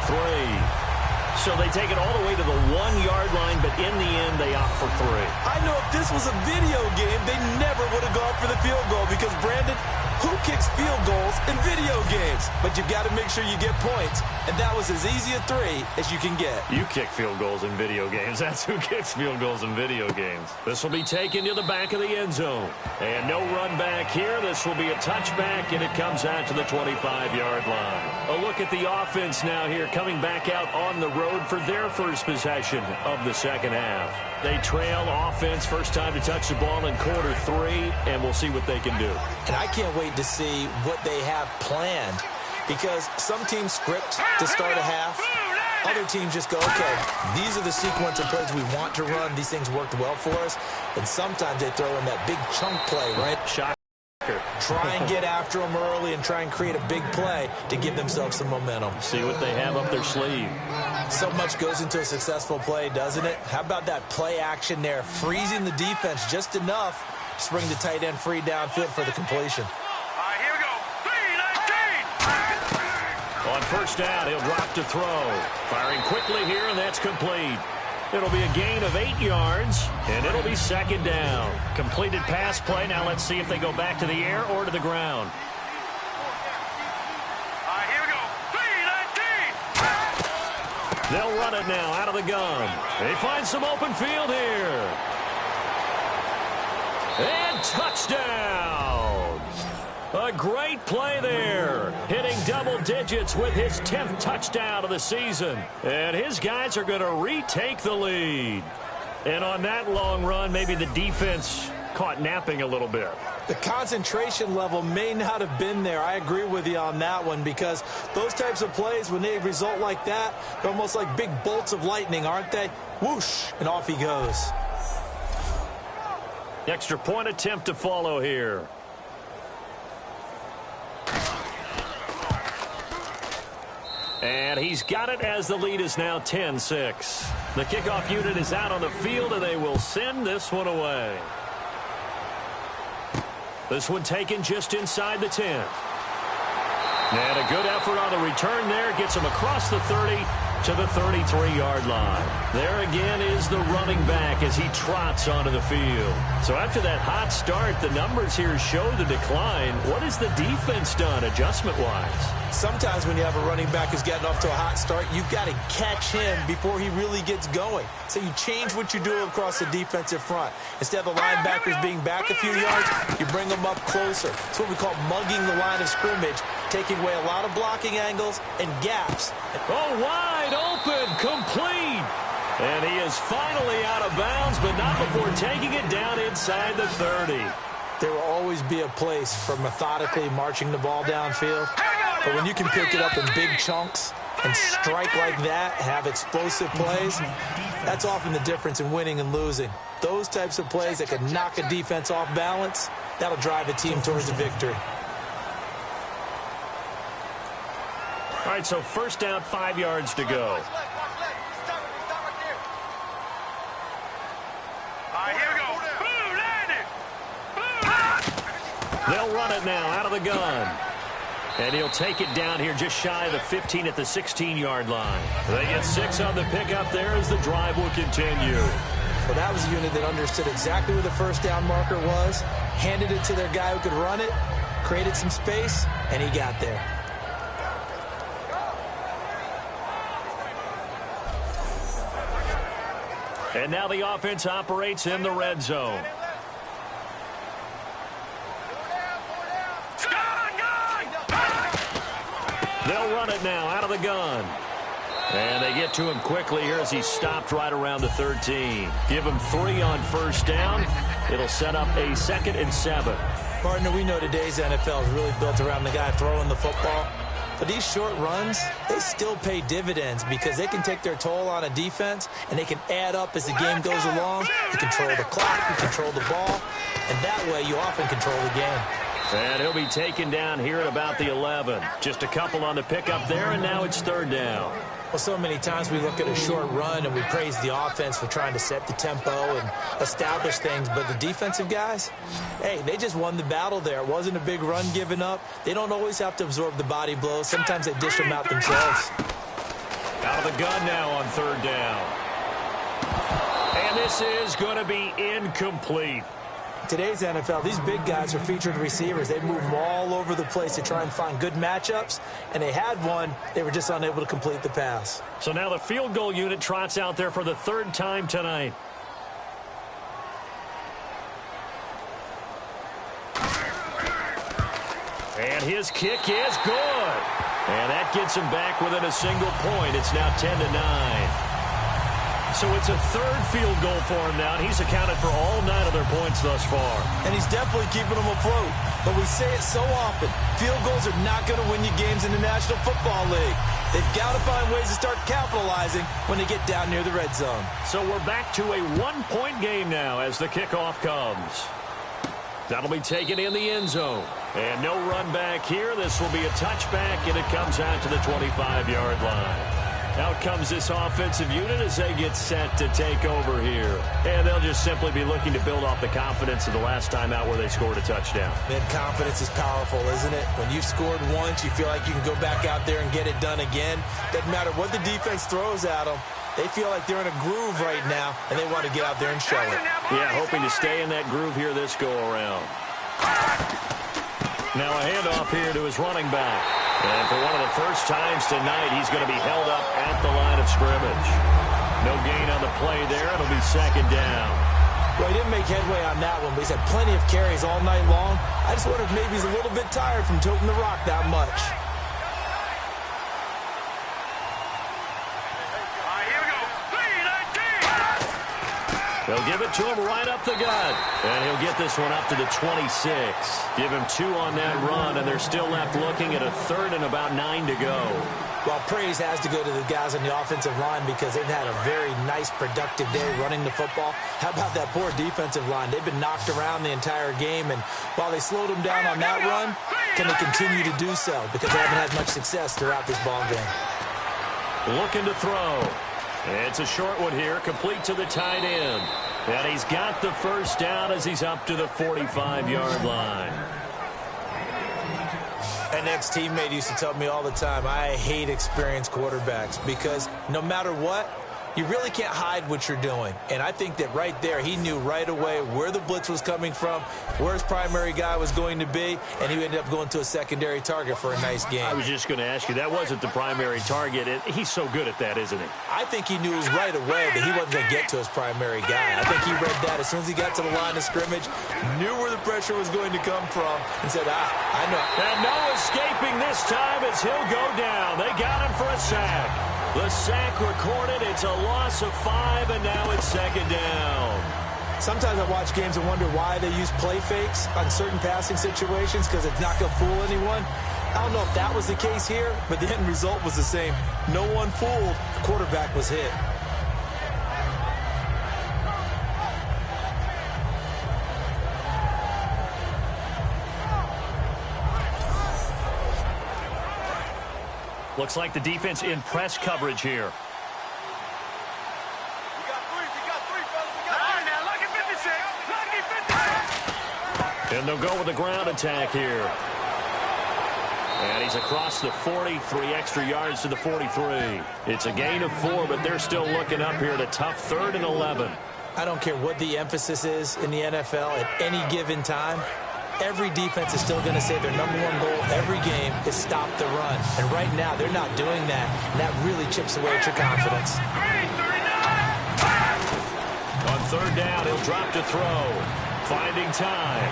So they take it all the way to the 1-yard line, but in the end, they opt for 3. I know if this was a video game, they never would have gone for the field goal because, Brandon, who kicks field goals in video games? But you've got to make sure you get points, and that was as easy a 3 as you can get. You kick field goals in video games. That's who kicks field goals in video games. This will be taken to the back of the end zone. And no run back here. This will be a touchback, and it comes out to the 25-yard line. A look at the offense now here, coming back out on the road for their first possession of the 2nd half. They trail offense, first time to touch the ball in quarter 3, and we'll see what they can do. And I can't wait to see what they have planned because some teams script to start a half. Other teams just go, okay, these are the sequence of plays we want to run. These things worked well for us. And sometimes they throw in that big chunk play, right? Shocker. Try and get after them early and try and create a big play to give themselves some momentum. See what they have up their sleeve. So much goes into a successful play, doesn't it? How about that play action there? Freezing the defense just enough to bring the tight end free downfield for the completion. All right, here we go. 3-19. On 1st down, he'll drop to throw. Firing quickly here, and that's complete. It'll be a gain of 8 yards, and it'll be 2nd down. Completed pass play. Now let's see if they go back to the air or to the ground. All right, here we go. 3-19. They'll run it now out of the gun. They find some open field here. And touchdown! A great play there. Hitting double digits with his 10th touchdown of the season. And his guys are going to retake the lead. And on that long run, maybe the defense caught napping a little bit. The concentration level may not have been there. I agree with you on that one, because those types of plays, when they result like that, they're almost like big bolts of lightning, aren't they? Whoosh, and off he goes. Extra point attempt to follow here. And he's got it as the lead is now 10-6. The kickoff unit is out on the field, and they will send this one away. This one taken just inside the 10. And a good effort on the return there. Gets him across the 30 to the 33-yard line. There again is the running back as he trots onto the field. So after that hot start, the numbers here show the decline. What has the defense done adjustment-wise? Sometimes when you have a running back who's getting off to a hot start, you've got to catch him before he really gets going. So you change what you do across the defensive front. Instead of the linebackers being back a few yards, you bring them up closer. It's what we call mugging the line of scrimmage, taking away a lot of blocking angles and gaps. Oh, wide open, complete. And he is finally out of bounds, but not before taking it down inside the 30. There will always be a place for methodically marching the ball downfield. But when you can pick it up in big chunks and strike like that, have explosive plays, that's often the difference in winning and losing. Those types of plays that can knock a defense off balance, that'll drive a team towards a victory. All right, so first down, 5 yards to go. Here we go. Boom, landed. Boom. They'll run it now out of the gun. And he'll take it down here just shy of the 15 at the 16-yard line. They get 6 on the pickup there as the drive will continue. Well, that was a unit that understood exactly where the first down marker was, handed it to their guy who could run it, created some space, and he got there. And now the offense operates in the red zone. They'll run it now out of the gun. And they get to him quickly here as he stopped right around the 13. Give him 3 on first down. It'll set up a 2nd and 7. Partner, we know today's NFL is really built around the guy throwing the football. But these short runs, they still pay dividends because they can take their toll on a defense and they can add up as the game goes along. You control the clock, you control the ball, and that way you often control the game. And he'll be taken down here at about the 11. Just a couple on the pickup there, and now it's 3rd down. Well, so many times we look at a short run and we praise the offense for trying to set the tempo and establish things. But the defensive guys, hey, they just won the battle there. It wasn't a big run given up. They don't always have to absorb the body blows. Sometimes they dish them out themselves. Out of the gun now on 3rd down. And this is going to be incomplete. Today's NFL, these big guys are featured receivers. They move them all over the place to try and find good matchups, and they had one. They were just unable to complete the pass. So now the field goal unit trots out there for the 3rd time tonight. And his kick is good. And that gets him back within a single point. It's now 10-9. So it's a 3rd field goal for him now, and he's accounted for all 9 of their points thus far. And he's definitely keeping them afloat. But we say it so often, field goals are not going to win you games in the National Football League. They've got to find ways to start capitalizing when they get down near the red zone. So we're back to a 1-point game now as the kickoff comes. That'll be taken in the end zone. And no run back here. This will be a touchback, and it comes out to the 25-yard line. Out comes this offensive unit as they get set to take over here. And they'll just simply be looking to build off the confidence of the last time out where they scored a touchdown. Man, confidence is powerful, isn't it? When you've scored once, you feel like you can go back out there and get it done again. Doesn't matter what the defense throws at them. They feel like they're in a groove right now, and they want to get out there and show it. Yeah, hoping to stay in that groove here this go-around. Now a handoff here to his running back. And for one of the first times tonight, he's going to be held up at the line of scrimmage. No gain on the play there. It'll be 2nd down. Well, he didn't make headway on that one, but he's had plenty of carries all night long. I just wonder if maybe he's a little bit tired from toting the rock that much. Here we go. They'll give it to him right up the gut. And he'll get this one up to the 26. Give him 2 on that run, and they're still left looking at a 3rd and about 9 to go. Well, praise has to go to the guys on the offensive line because they've had a very nice, productive day running the football. How about that poor defensive line? They've been knocked around the entire game, and while they slowed them down on that run, can they continue to do so? Because they haven't had much success throughout this ball game. Looking to throw. It's a short one here, complete to the tight end. And he's got the first down as he's up to the 45-yard line. An ex-teammate used to tell me all the time, I hate experienced quarterbacks because no matter what, you really can't hide what you're doing. And I think that right there, he knew right away where the blitz was coming from, where his primary guy was going to be, and he ended up going to a secondary target for a nice game. I was just going to ask you, that wasn't the primary target. He's so good at that, isn't he? I think he knew right away that he wasn't going to get to his primary guy. I think he read that as soon as he got to the line of scrimmage, knew where the pressure was going to come from, and said, I know. And no escaping this time as he'll go down. They got him for a sack. The sack recorded. It's a loss of 5, and now it's 2nd down. Sometimes I watch games and wonder why they use play fakes on certain passing situations because it's not going to fool anyone. I don't know if that was the case here, but the end result was the same. No one fooled. The quarterback was hit. Looks like the defense in press coverage here. And they'll go with the ground attack here. And he's across the 40, 3 extra yards to the 43. It's a gain of 4, but they're still looking up here at a tough 3rd and 11. I don't care what the emphasis is in the NFL at any given time. Every defense is still going to say their #1 goal every game is stop the run. And right now, they're not doing that. And that really chips away at your confidence. On 3rd down, he'll drop to throw. Finding time.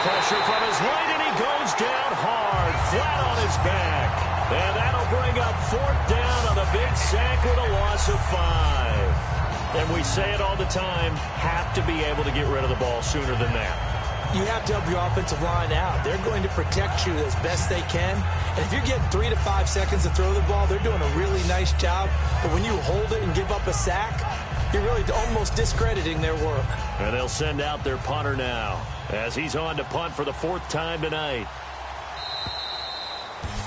Pressure from his right, and he goes down hard, flat on his back. And that'll bring up 4th down on a big sack with a loss of 5. And we say it all the time, have to be able to get rid of the ball sooner than that. You have to help your offensive line out. They're going to protect you as best they can. And if you're getting 3 to 5 seconds to throw the ball, they're doing a really nice job. But when you hold it and give up a sack, you're really almost discrediting their work. And they'll send out their punter now as he's on to punt for the 4th time tonight.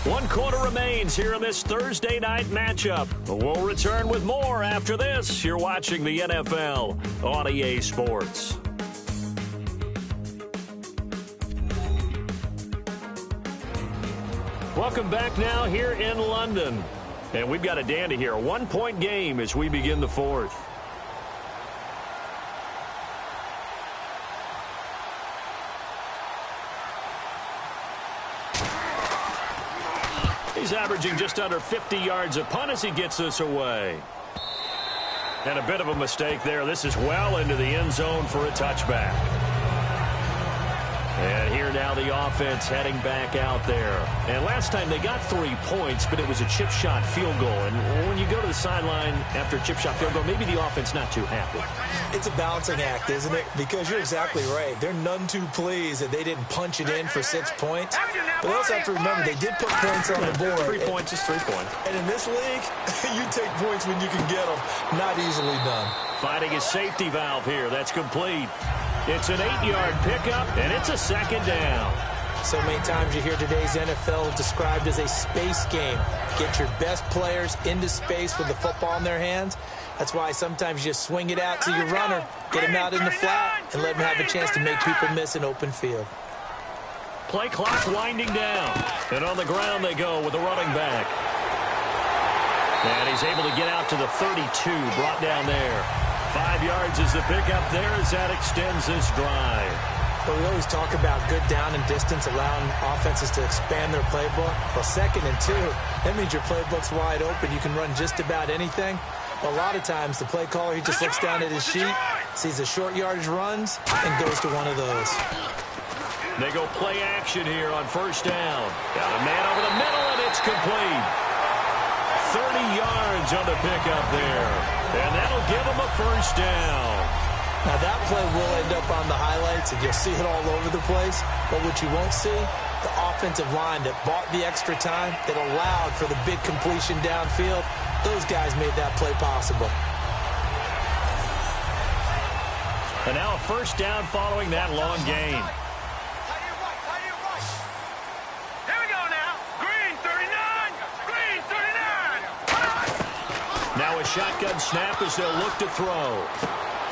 1 quarter remains here in this Thursday night matchup. We'll return with more after this. You're watching the NFL on EA Sports. Welcome back now here in London. And we've got a dandy here. A 1-point game as we begin the 4th. He's averaging just under 50 yards a punt as he gets this away. And a bit of a mistake there. This is well into the end zone for a touchback. And here now the offense heading back out there. And last time they got 3 points, but it was a chip shot field goal. And when you go to the sideline after a chip shot field goal, maybe the offense not too happy. It's a balancing act, isn't it? Because you're exactly right. They're none too pleased that they didn't punch it in for 6 points. But they also have to remember they did put points on the board. 3 points is 3 points. And in this league, you take points when you can get them. Not easily done. Finding his safety valve here. That's complete. It's an 8-yard pickup, and it's a 2nd down. So many times you hear today's NFL described as a space game. Get your best players into space with the football in their hands. That's why sometimes you just swing it out to your runner, get him out in the flat, and let him have a chance to make people miss an open field. Play clock winding down. And on the ground they go with the running back. And he's able to get out to the 32, brought down there. 5 yards is the pickup there as that extends this drive. But we always talk about good down and distance, allowing offenses to expand their playbook. Well, 2nd and 2, that means your playbook's wide open. You can run just about anything. But a lot of times, the play caller, he just looks down at his sheet, sees the short yardage runs, and goes to one of those. They go play action here on 1st down. Got a man over the middle, and it's complete. 30 yards on the pickup there. And that'll give them a 1st down. Now, that play will end up on the highlights, and you'll see it all over the place. But what you won't see, the offensive line that bought the extra time, that allowed for the big completion downfield, those guys made that play possible. And now a first down following that long gain. Here we go now. Green 39. Green 39. Now a shotgun snap as they'll look to throw.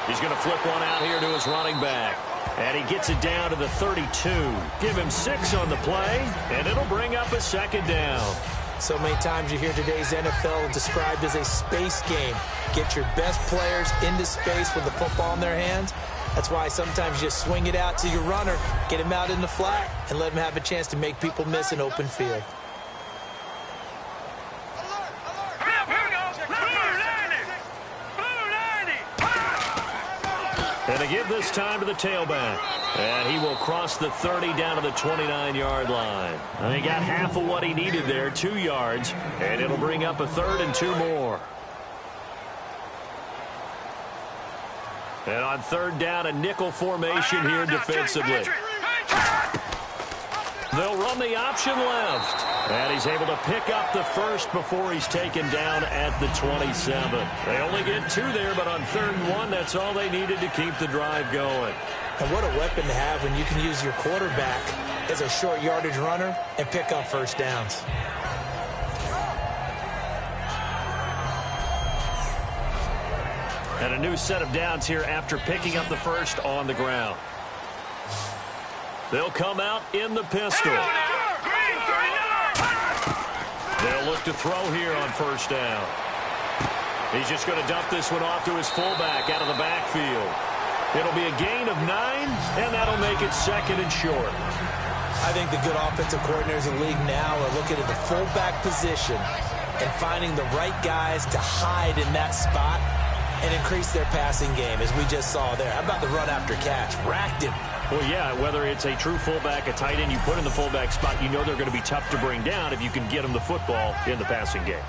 He's going to flip one out here to his running back. And he gets it down to the 32. Give him 6 on the play, and it'll bring up a second down. So many times you hear today's NFL described as a space game. Get your best players into space with the football in their hands. That's why sometimes you just swing it out to your runner, get him out in the flat, and let him have a chance to make people miss an open field. And they give this time to the tailback. And he will cross the 30 down to the 29-yard line. And he got half of what he needed there, 2 yards. And it'll bring up a 3rd and 2 more. And on 3rd down, a nickel formation here defensively. They'll run the option left. And he's able to pick up the first before he's taken down at the 27. They only get 2 there, but on 3rd and 1, that's all they needed to keep the drive going. And what a weapon to have when you can use your quarterback as a short yardage runner and pick up first downs. And a new set of downs here after picking up the first on the ground. They'll come out in the pistol. They'll look to throw here on first down. He's just going to dump this one off to his fullback out of the backfield. It'll be a gain of 9, and that'll make it 2nd and short. I think the good offensive coordinators in the league now are looking at the fullback position and finding the right guys to hide in that spot and increase their passing game, as we just saw there. How about the run after catch? Racked him. Well, yeah, whether it's a true fullback, a tight end you put in the fullback spot, you know they're going to be tough to bring down if you can get them the football in the passing game.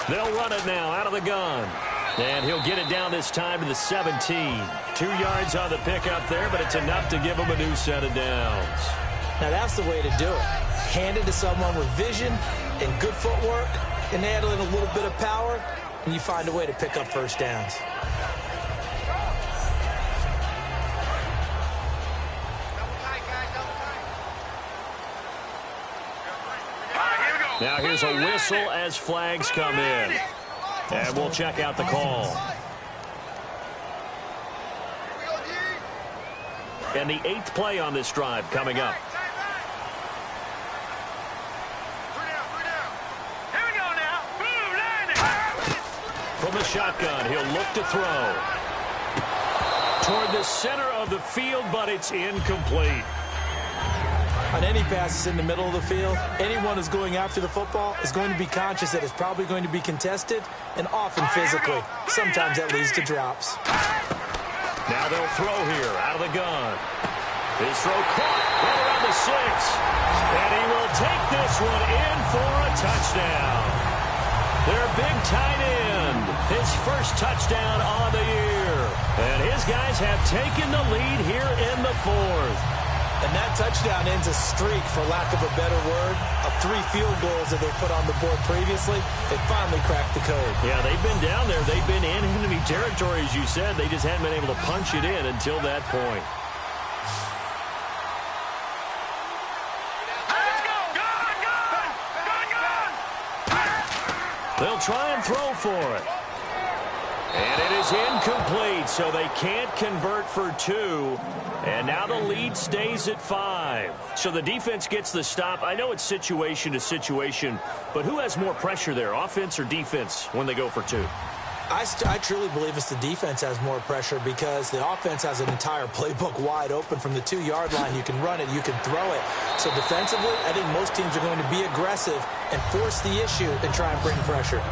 They'll run it now out of the gun. And he'll get it down this time to the 17. 2 yards on the pickup there, but it's enough to give him a new set of downs. Now that's the way to do it. Hand it to someone with vision and good footwork, and add in a little bit of power, and you find a way to pick up first downs. Now here's a whistle as flags come in. And we'll check out the call. And the 8th play on this drive coming up. From the shotgun, he'll look to throw. Toward the center of the field, but it's incomplete. On any passes in the middle of the field, anyone who's going after the football is going to be conscious that it's probably going to be contested and often physically. Sometimes that leads to drops. Now they'll throw here out of the gun. His throw caught right around the 6. And he will take this one in for a touchdown. Their big tight end, his first touchdown on the year. And his guys have taken the lead here in the 4th. And that touchdown ends a streak, for lack of a better word, of 3 field goals that they put on the board previously. They finally cracked the code. Yeah, they've been down there. They've been in enemy territory, as you said. They just hadn't been able to punch it in until that point. They'll try and throw for it. And it is incomplete, so they can't convert for 2. And now the lead stays at 5. So the defense gets the stop. I know it's situation to situation, but who has more pressure there, offense or defense, when they go for 2? I truly believe it's the defense has more pressure, because the offense has an entire playbook wide open from the 2-yard line. You can run it, you can throw it. So defensively, I think most teams are going to be aggressive and force the issue and try and bring pressure.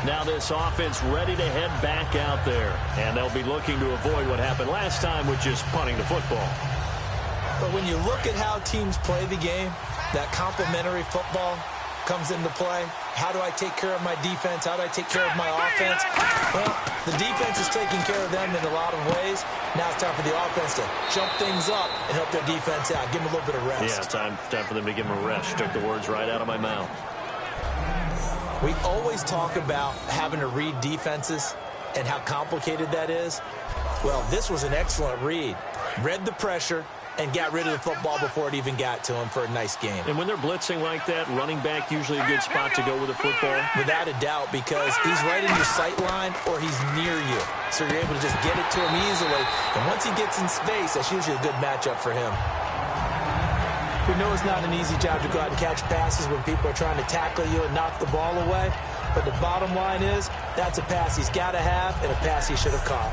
Now this offense ready to head back out there. And they'll be looking to avoid what happened last time with just punting the football. when you look at how teams play the game, that complementary football comes into play. How do I take care of my defense? How do I take care of my offense? Well, the defense is taking care of them in a lot of ways. Now it's time for the offense to jump things up and help their defense out. Give them a little bit of rest. Yeah, time for them to give them a rest. Took the words right out of my mouth. We always talk about having to read defenses and how complicated that is. Well, this was an excellent read. Read the pressure and got rid of the football before it even got to him for a nice game. And when they're blitzing like that, running back usually a good spot to go with the football? Without a doubt, because he's right in your sight line or he's near you. So you're able to just get it to him easily. And once he gets in space, that's usually a good matchup for him. We know it's not an easy job to go out and catch passes when people are trying to tackle you and knock the ball away. But the bottom line is, that's a pass he's got to have and a pass he should have caught.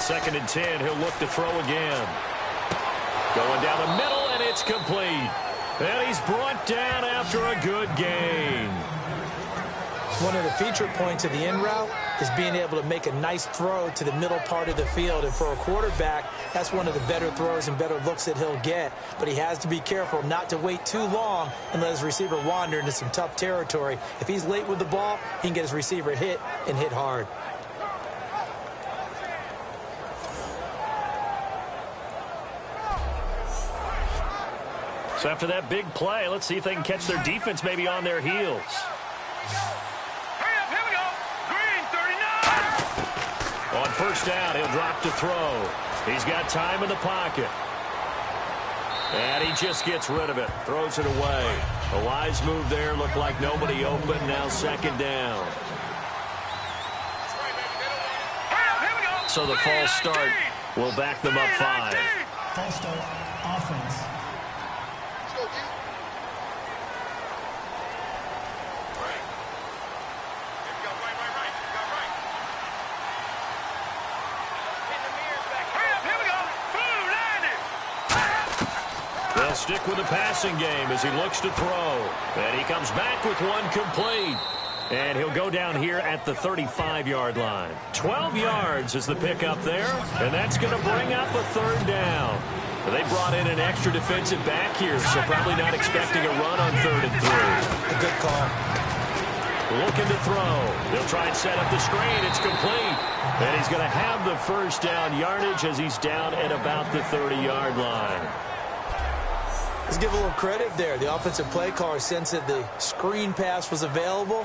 Second and 10, he'll look to throw again. Going down the middle, and it's complete. And he's brought down after a good gain. One of the feature points of the in route is being able to make a nice throw to the middle part of the field. And for a quarterback, that's one of the better throws and better looks that he'll get. But he has to be careful not to wait too long and let his receiver wander into some tough territory. If he's late with the ball, he can get his receiver hit and hit hard. So after that big play, let's see if they can catch their defense maybe on their heels. Hurry up, here we go. Green, 39. On first down, he'll drop to throw. He's got time in the pocket. And he just gets rid of it. Throws it away. A wise move there. Looked like nobody open. Now second down. Hurry up, here we go. So the false start will back them up 5. False start, offense. They'll stick with the passing game as he looks to throw. And he comes back with one complete. And he'll go down here at the 35-yard line. 12 yards is the pickup there. And that's going to bring up a third down. They brought in an extra defensive back here, so probably not expecting a run on 3rd and 3. A good call. Looking to throw. They'll try and set up the screen. It's complete. And he's going to have the first down yardage as he's down at about the 30-yard line. Let's give a little credit there. The offensive play caller sensed that the screen pass was available.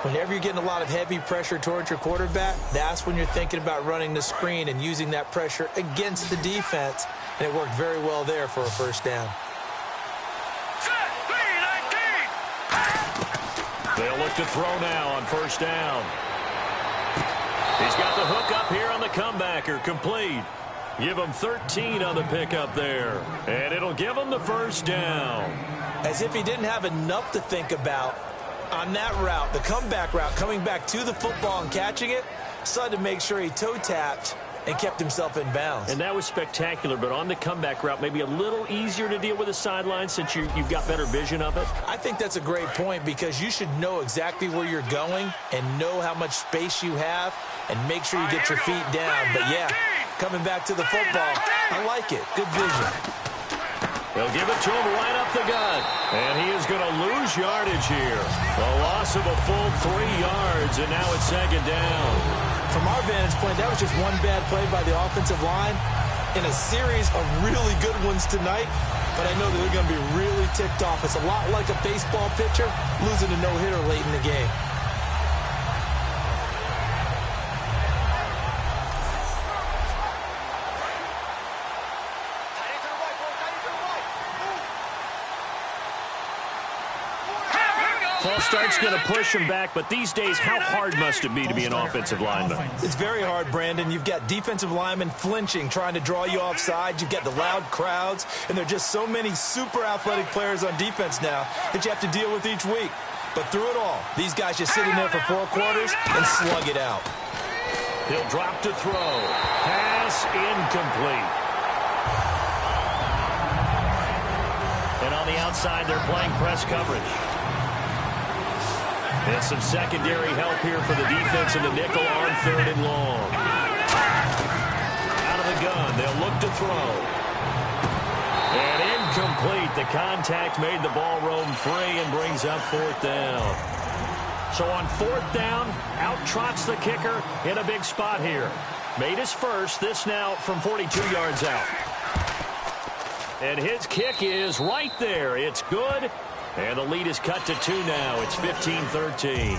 Whenever you're getting a lot of heavy pressure towards your quarterback, that's when you're thinking about running the screen and using that pressure against the defense. And it worked very well there for a first down. They'll look to throw now on first down. He's got the hook up here on the comebacker, complete. Give him 13 on the pickup there. And it'll give him the first down. As if he didn't have enough to think about on that route, the comeback route, coming back to the football and catching it, decided to make sure he toe-tapped and kept himself in bounds. And that was spectacular, but on the comeback route, maybe a little easier to deal with the sideline since you've got better vision of it? I think that's a great point because you should know exactly where you're going and know how much space you have and make sure you get your feet down. But, yeah, coming back to the football, I like it. Good vision. They'll give it to him right up the gut. And he is going to lose yardage here. A loss of a full 3 yards, and now it's second down. From our vantage point, that was just one bad play by the offensive line in a series of really good ones tonight. But I know that they're going to be really ticked off. It's a lot like a baseball pitcher losing a no-hitter late in the game. False start's going to push him back, but these days, how hard must it be to be an offensive lineman? It's very hard, Brandon. You've got defensive linemen flinching, trying to draw you offside. You've got the loud crowds, and there are just so many super athletic players on defense now that you have to deal with each week. But through it all, these guys just sit in there for 4 quarters and slug it out. He'll drop to throw. Pass incomplete. And on the outside, they're playing press coverage. And some secondary help here for the defense in the nickel on 3rd and long. Out of the gun, they'll look to throw. And incomplete. The contact made the ball roam free and brings up 4th down. So on 4th down, out trots the kicker in a big spot here. Made his first. This now from 42 yards out. And his kick is right there. It's good. And the lead is cut to 2 now. It's 15-13.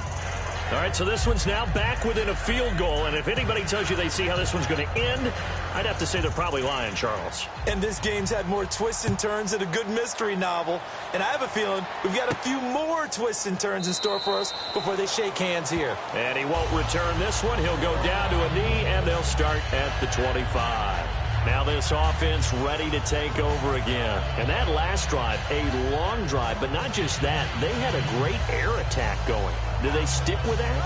All right, so this one's now back within a field goal. And if anybody tells you they see how this one's going to end, I'd have to say they're probably lying, Charles. And this game's had more twists and turns than a good mystery novel. And I have a feeling we've got a few more twists and turns in store for us before they shake hands here. And he won't return this one. He'll go down to a knee, and they'll start at the 25. Now this offense ready to take over again. And that last drive, a long drive, but not just that. They had a great air attack going. Do they stick with that?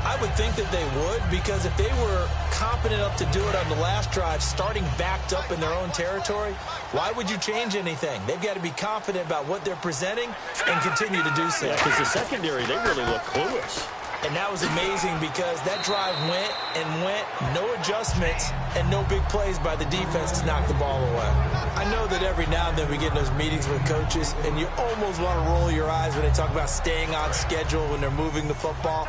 I would think that they would, because if they were competent enough to do it on the last drive, starting backed up in their own territory, why would you change anything? They've got to be confident about what they're presenting and continue to do so. Yeah, because the secondary, they really look clueless. And that was amazing because that drive went and went, no adjustments, and no big plays by the defense to knock the ball away. I know that every now and then we get in those meetings with coaches, and you almost want to roll your eyes when they talk about staying on schedule when they're moving the football.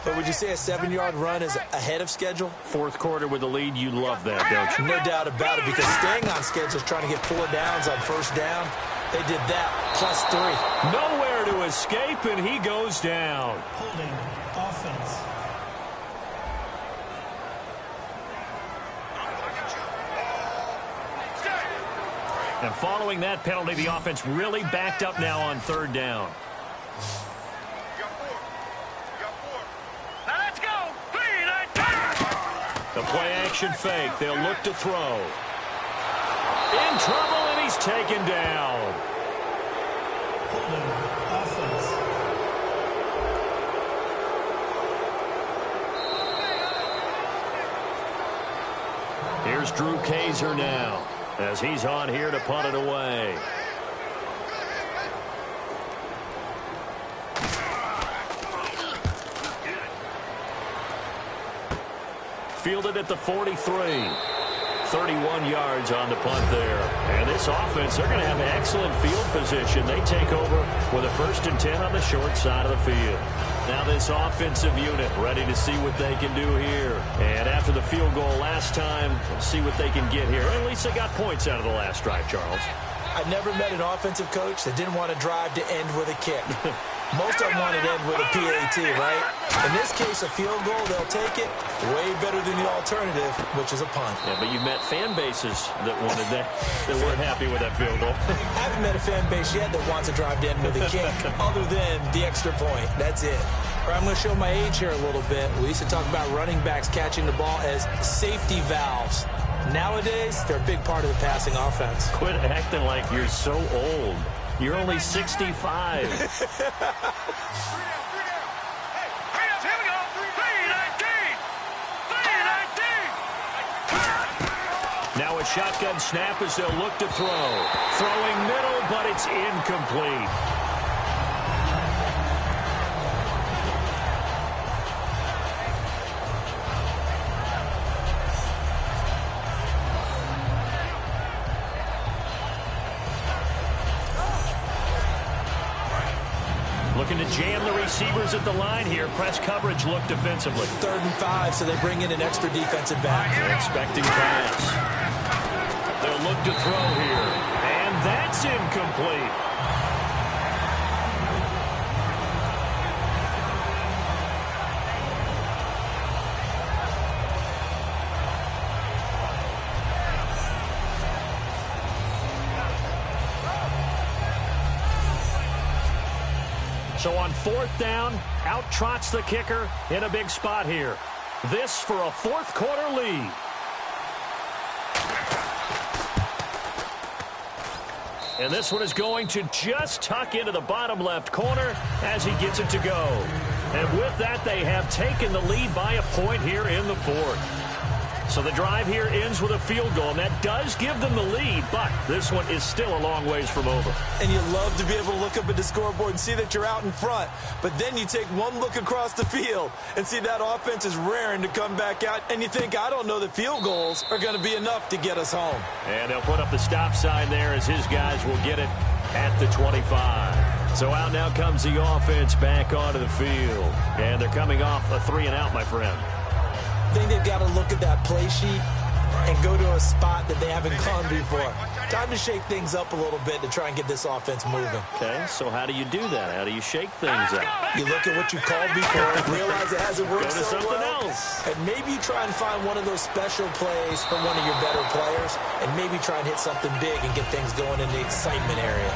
But would you say a 7-yard run is ahead of schedule? 4th quarter with the lead, you love that, don't you? No doubt about it, because staying on schedule is trying to get 4 downs on 1st down. They did that, plus 3. Nowhere to escape, and he goes down. Holding offense. And following that penalty, the offense really backed up now on 3rd down. Now let's go. 3, 9, 10. The play action fake. They'll look to throw. In trouble, and he's taken down. Holding offense. Here's Drew Kaiser now, as he's on here to punt it away. Fielded at the 43. 31 yards on the punt there. And this offense, they're going to have excellent field position. They take over with a 1st and 10 on the short side of the field. Now this offensive unit ready to see what they can do here. And after the field goal last time, let's see what they can get here. At least they got points out of the last drive, Charles. I never met an offensive coach that didn't want to drive to end with a kick. Most of them want to end with a PAT, right? In this case, a field goal, they'll take it. Way better than the alternative, which is a punt. Yeah, but you've met fan bases that wanted that, that weren't happy with that field goal. I haven't met a fan base yet that wants to drive to end with a kick, other than the extra point. That's it. All right, I'm going to show my age here a little bit. We used to talk about running backs catching the ball as safety valves. Nowadays, they're a big part of the passing offense. Quit acting like you're so old. You're only 65. Now a shotgun snap as they'll look to throw. Throwing middle, but it's incomplete. Looking to jam the receivers at the line here. Press coverage look defensively. 3rd and 5, so they bring in an extra defensive back. They're expecting pass. They'll look to throw here. And that's incomplete. So on 4th down, out trots the kicker in a big spot here. This for a 4th quarter lead. And this one is going to just tuck into the bottom left corner as he gets it to go. And with that, they have taken the lead by a point here in the 4th. So the drive here ends with a field goal, and that does give them the lead, but this one is still a long ways from over. And you love to be able to look up at the scoreboard and see that you're out in front, but then you take one look across the field and see that offense is raring to come back out, and you think, I don't know that field goals are going to be enough to get us home. And they'll put up the stop sign there as his guys will get it at the 25. So out now comes the offense back onto the field, and they're coming off a 3-and-out, my friend. I think they've got to look at that play sheet and go to a spot that they haven't gone before. Time to shake things up a little bit to try and get this offense moving. Okay, so how do you do that? How do you shake things up? You look at what you called before, realize it hasn't worked so well. Go to something else. And maybe you try and find one of those special plays from one of your better players, and maybe try and hit something big and get things going in the excitement area.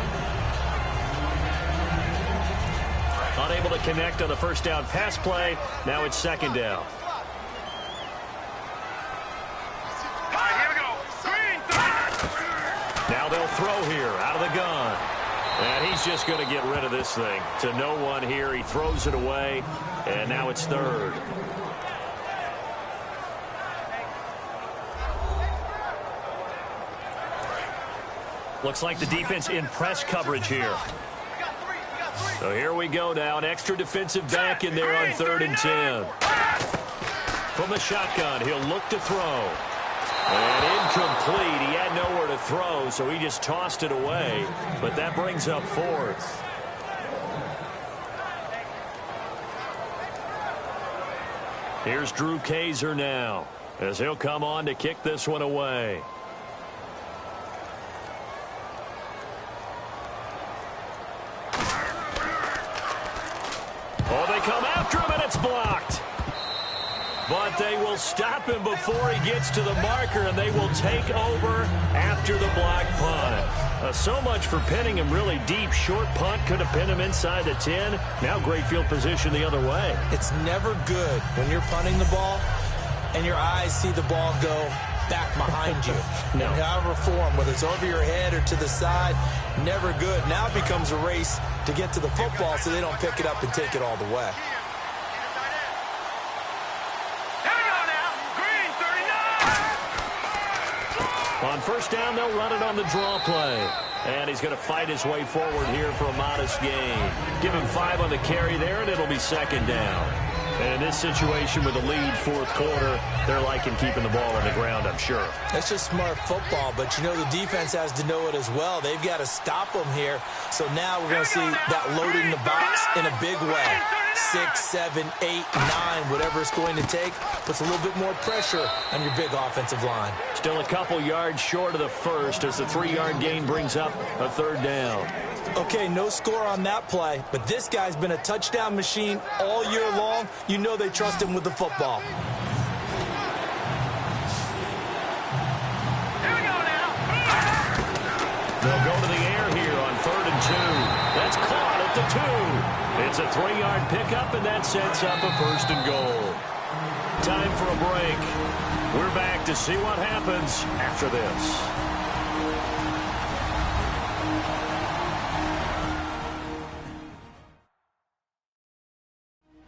Unable to connect on the first down pass play. Now it's 2nd down. Now they'll throw here out of the gun. And he's just going to get rid of this thing. To no one here. He throws it away. And now it's 3rd. Looks like the defense in press coverage here. So here we go now. An extra defensive back in there on 3rd and 10. From the shotgun, he'll look to throw. And incomplete. He had nowhere to throw, so he just tossed it away. But that brings up 4th. Here's Drew Kaiser now, as he'll come on to kick this one away. Oh, they come after him, and it's blocked. But they will stop him before he gets to the marker, and they will take over after the block punt. So much for pinning him really deep. Short punt could have pinned him inside the 10. Now great field position the other way. It's never good when you're punting the ball and your eyes see the ball go back behind you. No. In however form, whether it's over your head or to the side, never good. Now it becomes a race to get to the football so they don't pick it up and take it all the way. On first down, they'll run it on the draw play. And he's going to fight his way forward here for a modest gain. Give him 5 on the carry there, and it'll be 2nd down. And in this situation with a lead 4th quarter, they're liking keeping the ball on the ground, I'm sure. That's just smart football, but you know the defense has to know it as well. They've got to stop them here. So now we're going to see that loading the box in a big way. 6, 7, 8, 9, whatever it's going to take, puts a little bit more pressure on your big offensive line. Still a couple yards short of the first as the 3-yard gain brings up a 3rd down. Okay, no score on that play, but this guy's been a touchdown machine all year long. You know they trust him with the football. Here we go now. They'll go to the air here on 3rd and 2. That's caught at the 2. It's a 3-yard pickup, and that sets up a 1st and goal. Time for a break. We're back to see what happens after this.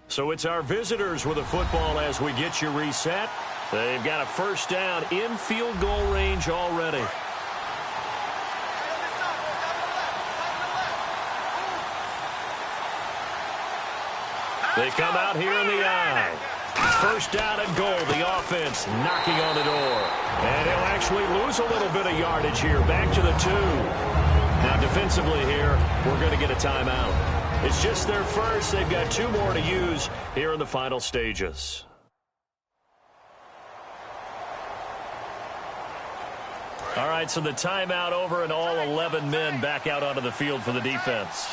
So it's our visitors with a football as we get you reset. They've got a first down in field goal range already. They come out here in the eye. First down and goal. The offense knocking on the door. And he'll actually lose a little bit of yardage here. Back to the 2. Now defensively here, we're going to get a timeout. It's just their first. They've got 2 more to use here in the final stages. All right, so the timeout over and all 11 men back out onto the field for the defense.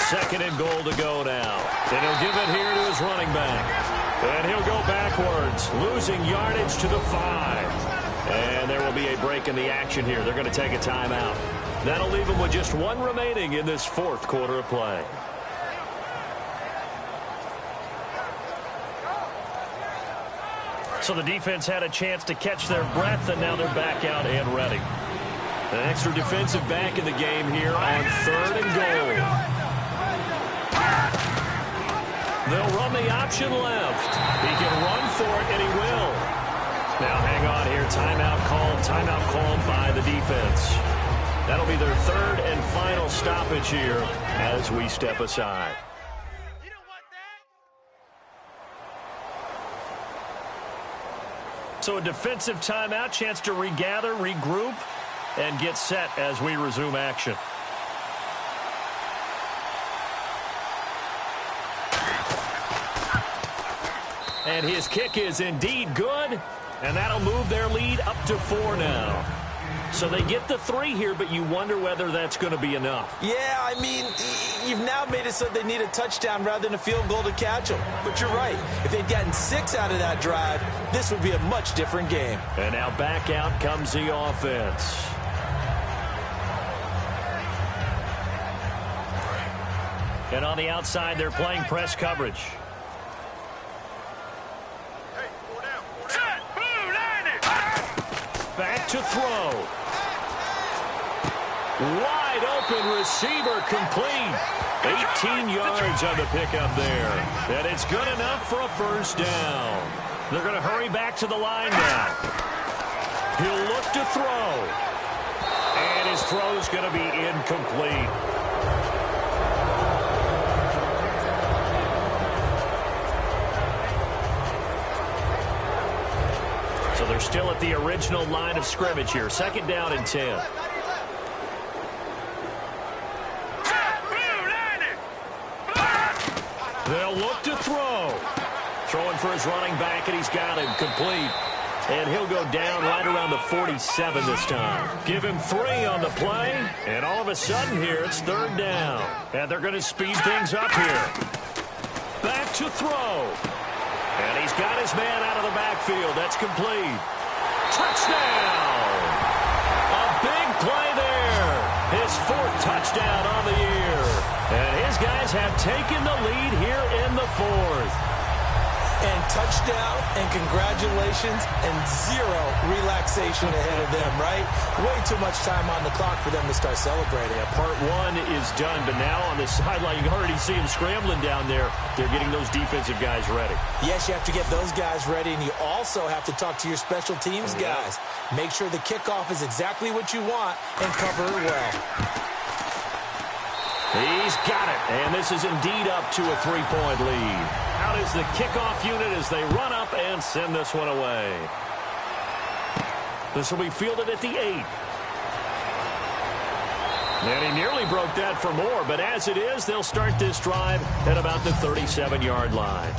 Second and goal to go now. And he'll give it here to his running back. And he'll go backwards, losing yardage to the 5. And there will be a break in the action here. They're going to take a timeout. That'll leave them with just one remaining in this fourth quarter of play. So the defense had a chance to catch their breath, and now they're back out and ready. An extra defensive back in the game here on 3rd and goal. They'll run the option left. He can run for it, and he will. Now hang on here. Timeout called by the defense. That'll be their 3rd and final stoppage here as we step aside. So a defensive timeout, chance to regather, regroup, and get set as we resume action. And his kick is indeed good, and that'll move their lead up to 4 now. So they get the 3 here, but you wonder whether that's going to be enough. Yeah, I mean, you've now made it so they need a touchdown rather than a field goal to catch them. But you're right. If they'd gotten 6 out of that drive, this would be a much different game. And now back out comes the offense. And on the outside, they're playing press coverage. Back to throw. Wide open receiver complete. 18 yards on the pickup there. And it's good enough for a first down. They're going to hurry back to the line now. He'll look to throw. And his throw is going to be incomplete. So they're still at the original line of scrimmage here. 2nd down and 10. They'll look to throw. Throwing for his running back, and he's got him complete. And he'll go down right around the 47 this time. Give him 3 on the play, and all of a sudden here it's 3rd down. And they're going to speed things up here. Back to throw. And he's got his man out of the backfield. That's complete. Touchdown! A big play there. His 4th touchdown on the year. And his guys have taken the lead here in the 4th. And touchdown, and congratulations, and 0 relaxation ahead of them, right? Way too much time on the clock for them to start celebrating. Yeah, part 1 is done, but now on the sideline, you already see him scrambling down there. They're getting those defensive guys ready. Yes, you have to get those guys ready, and you also have to talk to your special teams guys. Make sure the kickoff is exactly what you want and cover it well. He's got it, and this is indeed up to a 3-point lead. Out is the kickoff unit as they run up and send this one away. This will be fielded at the 8. And he nearly broke that for more, but as it is, they'll start this drive at about the 37-yard line.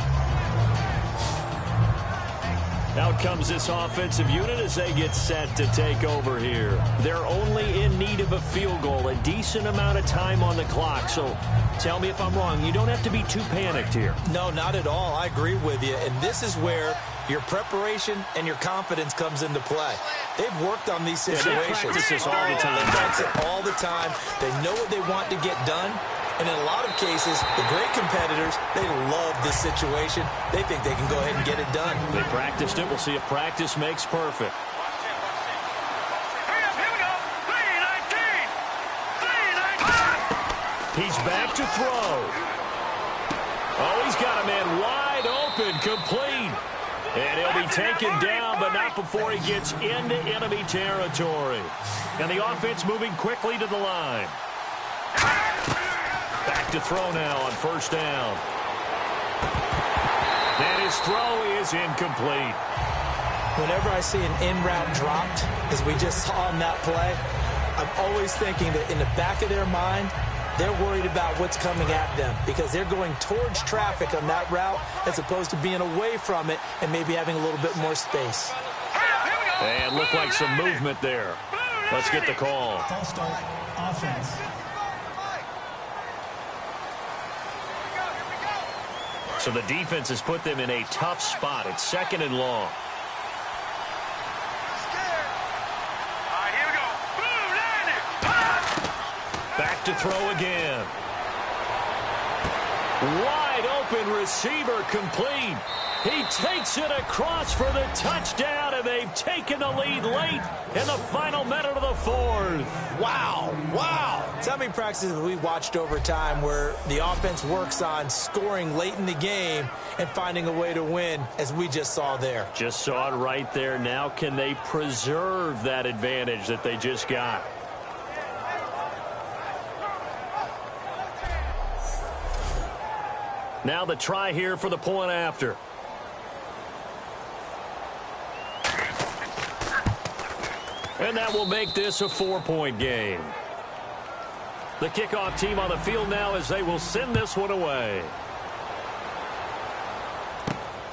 Out comes this offensive unit as they get set to take over here. They're only in need of a field goal, a decent amount of time on the clock. So tell me if I'm wrong. You don't have to be too panicked here. No, not at all. I agree with you. And this is where your preparation and your confidence comes into play. They've worked on these situations. They practice this all the time. They practice it all the time. They know what they want to get done. And in a lot of cases, the great competitors, they love this situation. They think they can go ahead and get it done. They practiced it. We'll see if practice makes perfect. He's back to throw. Oh, he's got a man wide open, complete. And he'll be taken down, but not before he gets into enemy territory. And the offense moving quickly to the line. Back to throw now on 1st down. And his throw is incomplete. Whenever I see an in-route dropped, as we just saw on that play, I'm always thinking that in the back of their mind, they're worried about what's coming at them because they're going towards traffic on that route as opposed to being away from it and maybe having a little bit more space. And look like some movement there. Let's get the call. False start, offense. So the defense has put them in a tough spot. It's 2nd and long. back to throw again. Wide open receiver complete. He takes it across for the touchdown, and they've taken the lead late in the final minute of the fourth. Wow, wow. So many practices we watched over time where the offense works on scoring late in the game and finding a way to win, as we just saw there. Just saw it right there. Now can they preserve that advantage that they just got? Now the try here for the point after. And that will make this a 4-point game. The kickoff team on the field now as they will send this one away.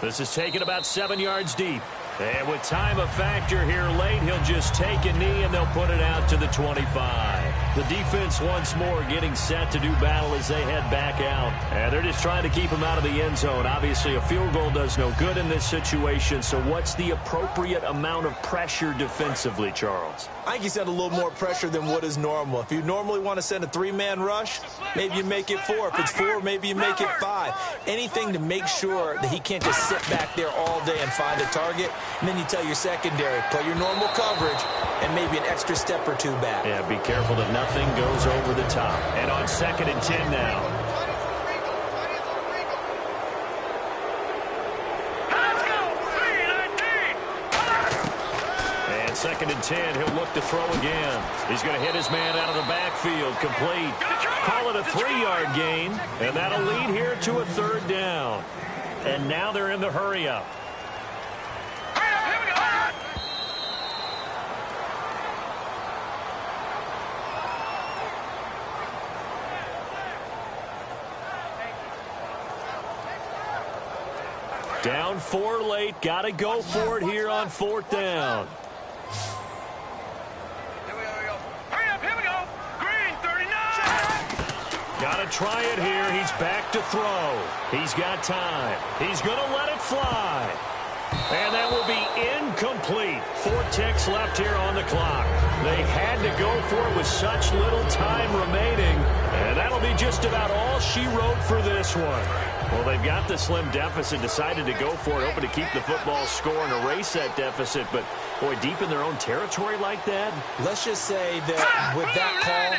This is taken about 7 yards deep. And with time a factor here late, he'll just take a knee and they'll put it out to the 25. The defense once more getting set to do battle as they head back out. And they're just trying to keep him out of the end zone. Obviously, a field goal does no good in this situation. So what's the appropriate amount of pressure defensively, Charles? I think he sent a little more pressure than what is normal. If you normally want to send a 3-man rush, maybe you make it 4. If it's 4, maybe you make it 5. Anything to make sure that he can't just sit back there all day and find a target. And then you tell your secondary, play your normal coverage and maybe an extra step or 2 back. Yeah, be careful that nothing goes over the top. And on 2nd and 10 now. Let's go! 3-19! 2nd and 10, he'll look to throw again. He's going to hit his man out of the backfield, complete. Call it a 3-yard gain, and that'll lead here to a 3rd down. And now they're in the hurry-up. Down 4 late, got to go for it here on 4th down. Hurry up, here we go. Green, 39. Got to try it here. He's back to throw. He's got time. He's going to let it fly. And that will be incomplete. 4 ticks left here on the clock. They had to go for it with such little time remaining. And that'll be just about all she wrote for this one. Well, they've got the slim deficit, decided to go for it, hoping to keep the football score and erase that deficit. But, boy, deep in their own territory like that. Let's just say that with that call,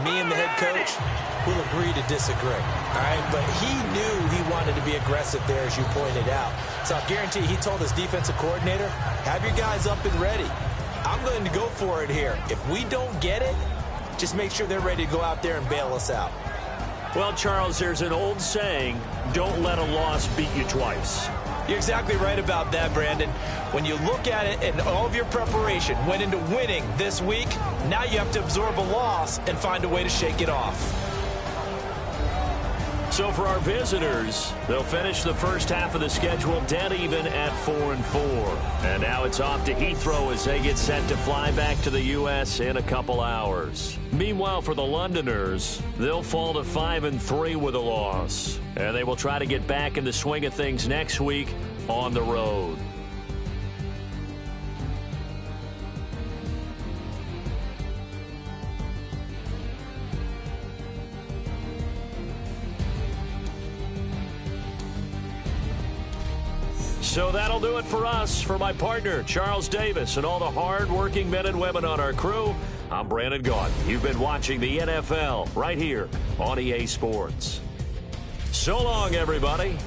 me and the head coach will agree to disagree. All right, but he knew he wanted to be aggressive there, as you pointed out. So I guarantee he told his defensive coordinator, have your guys up and ready. I'm going to go for it here. If we don't get it, just make sure they're ready to go out there and bail us out. Well, Charles, there's an old saying, don't let a loss beat you twice. You're exactly right about that, Brandon. When you look at it and all of your preparation went into winning this week, now you have to absorb a loss and find a way to shake it off. So for our visitors, they'll finish the first half of the schedule dead even at 4-4. And now it's off to Heathrow as they get set to fly back to the U.S. in a couple hours. Meanwhile, for the Londoners, they'll fall to 5-3 with a loss. And they will try to get back in the swing of things next week on the road. So that'll do it for us. For my partner, Charles Davis, and all the hard-working men and women on our crew, I'm Brandon Gaudin. You've been watching the NFL right here on EA Sports. So long, everybody.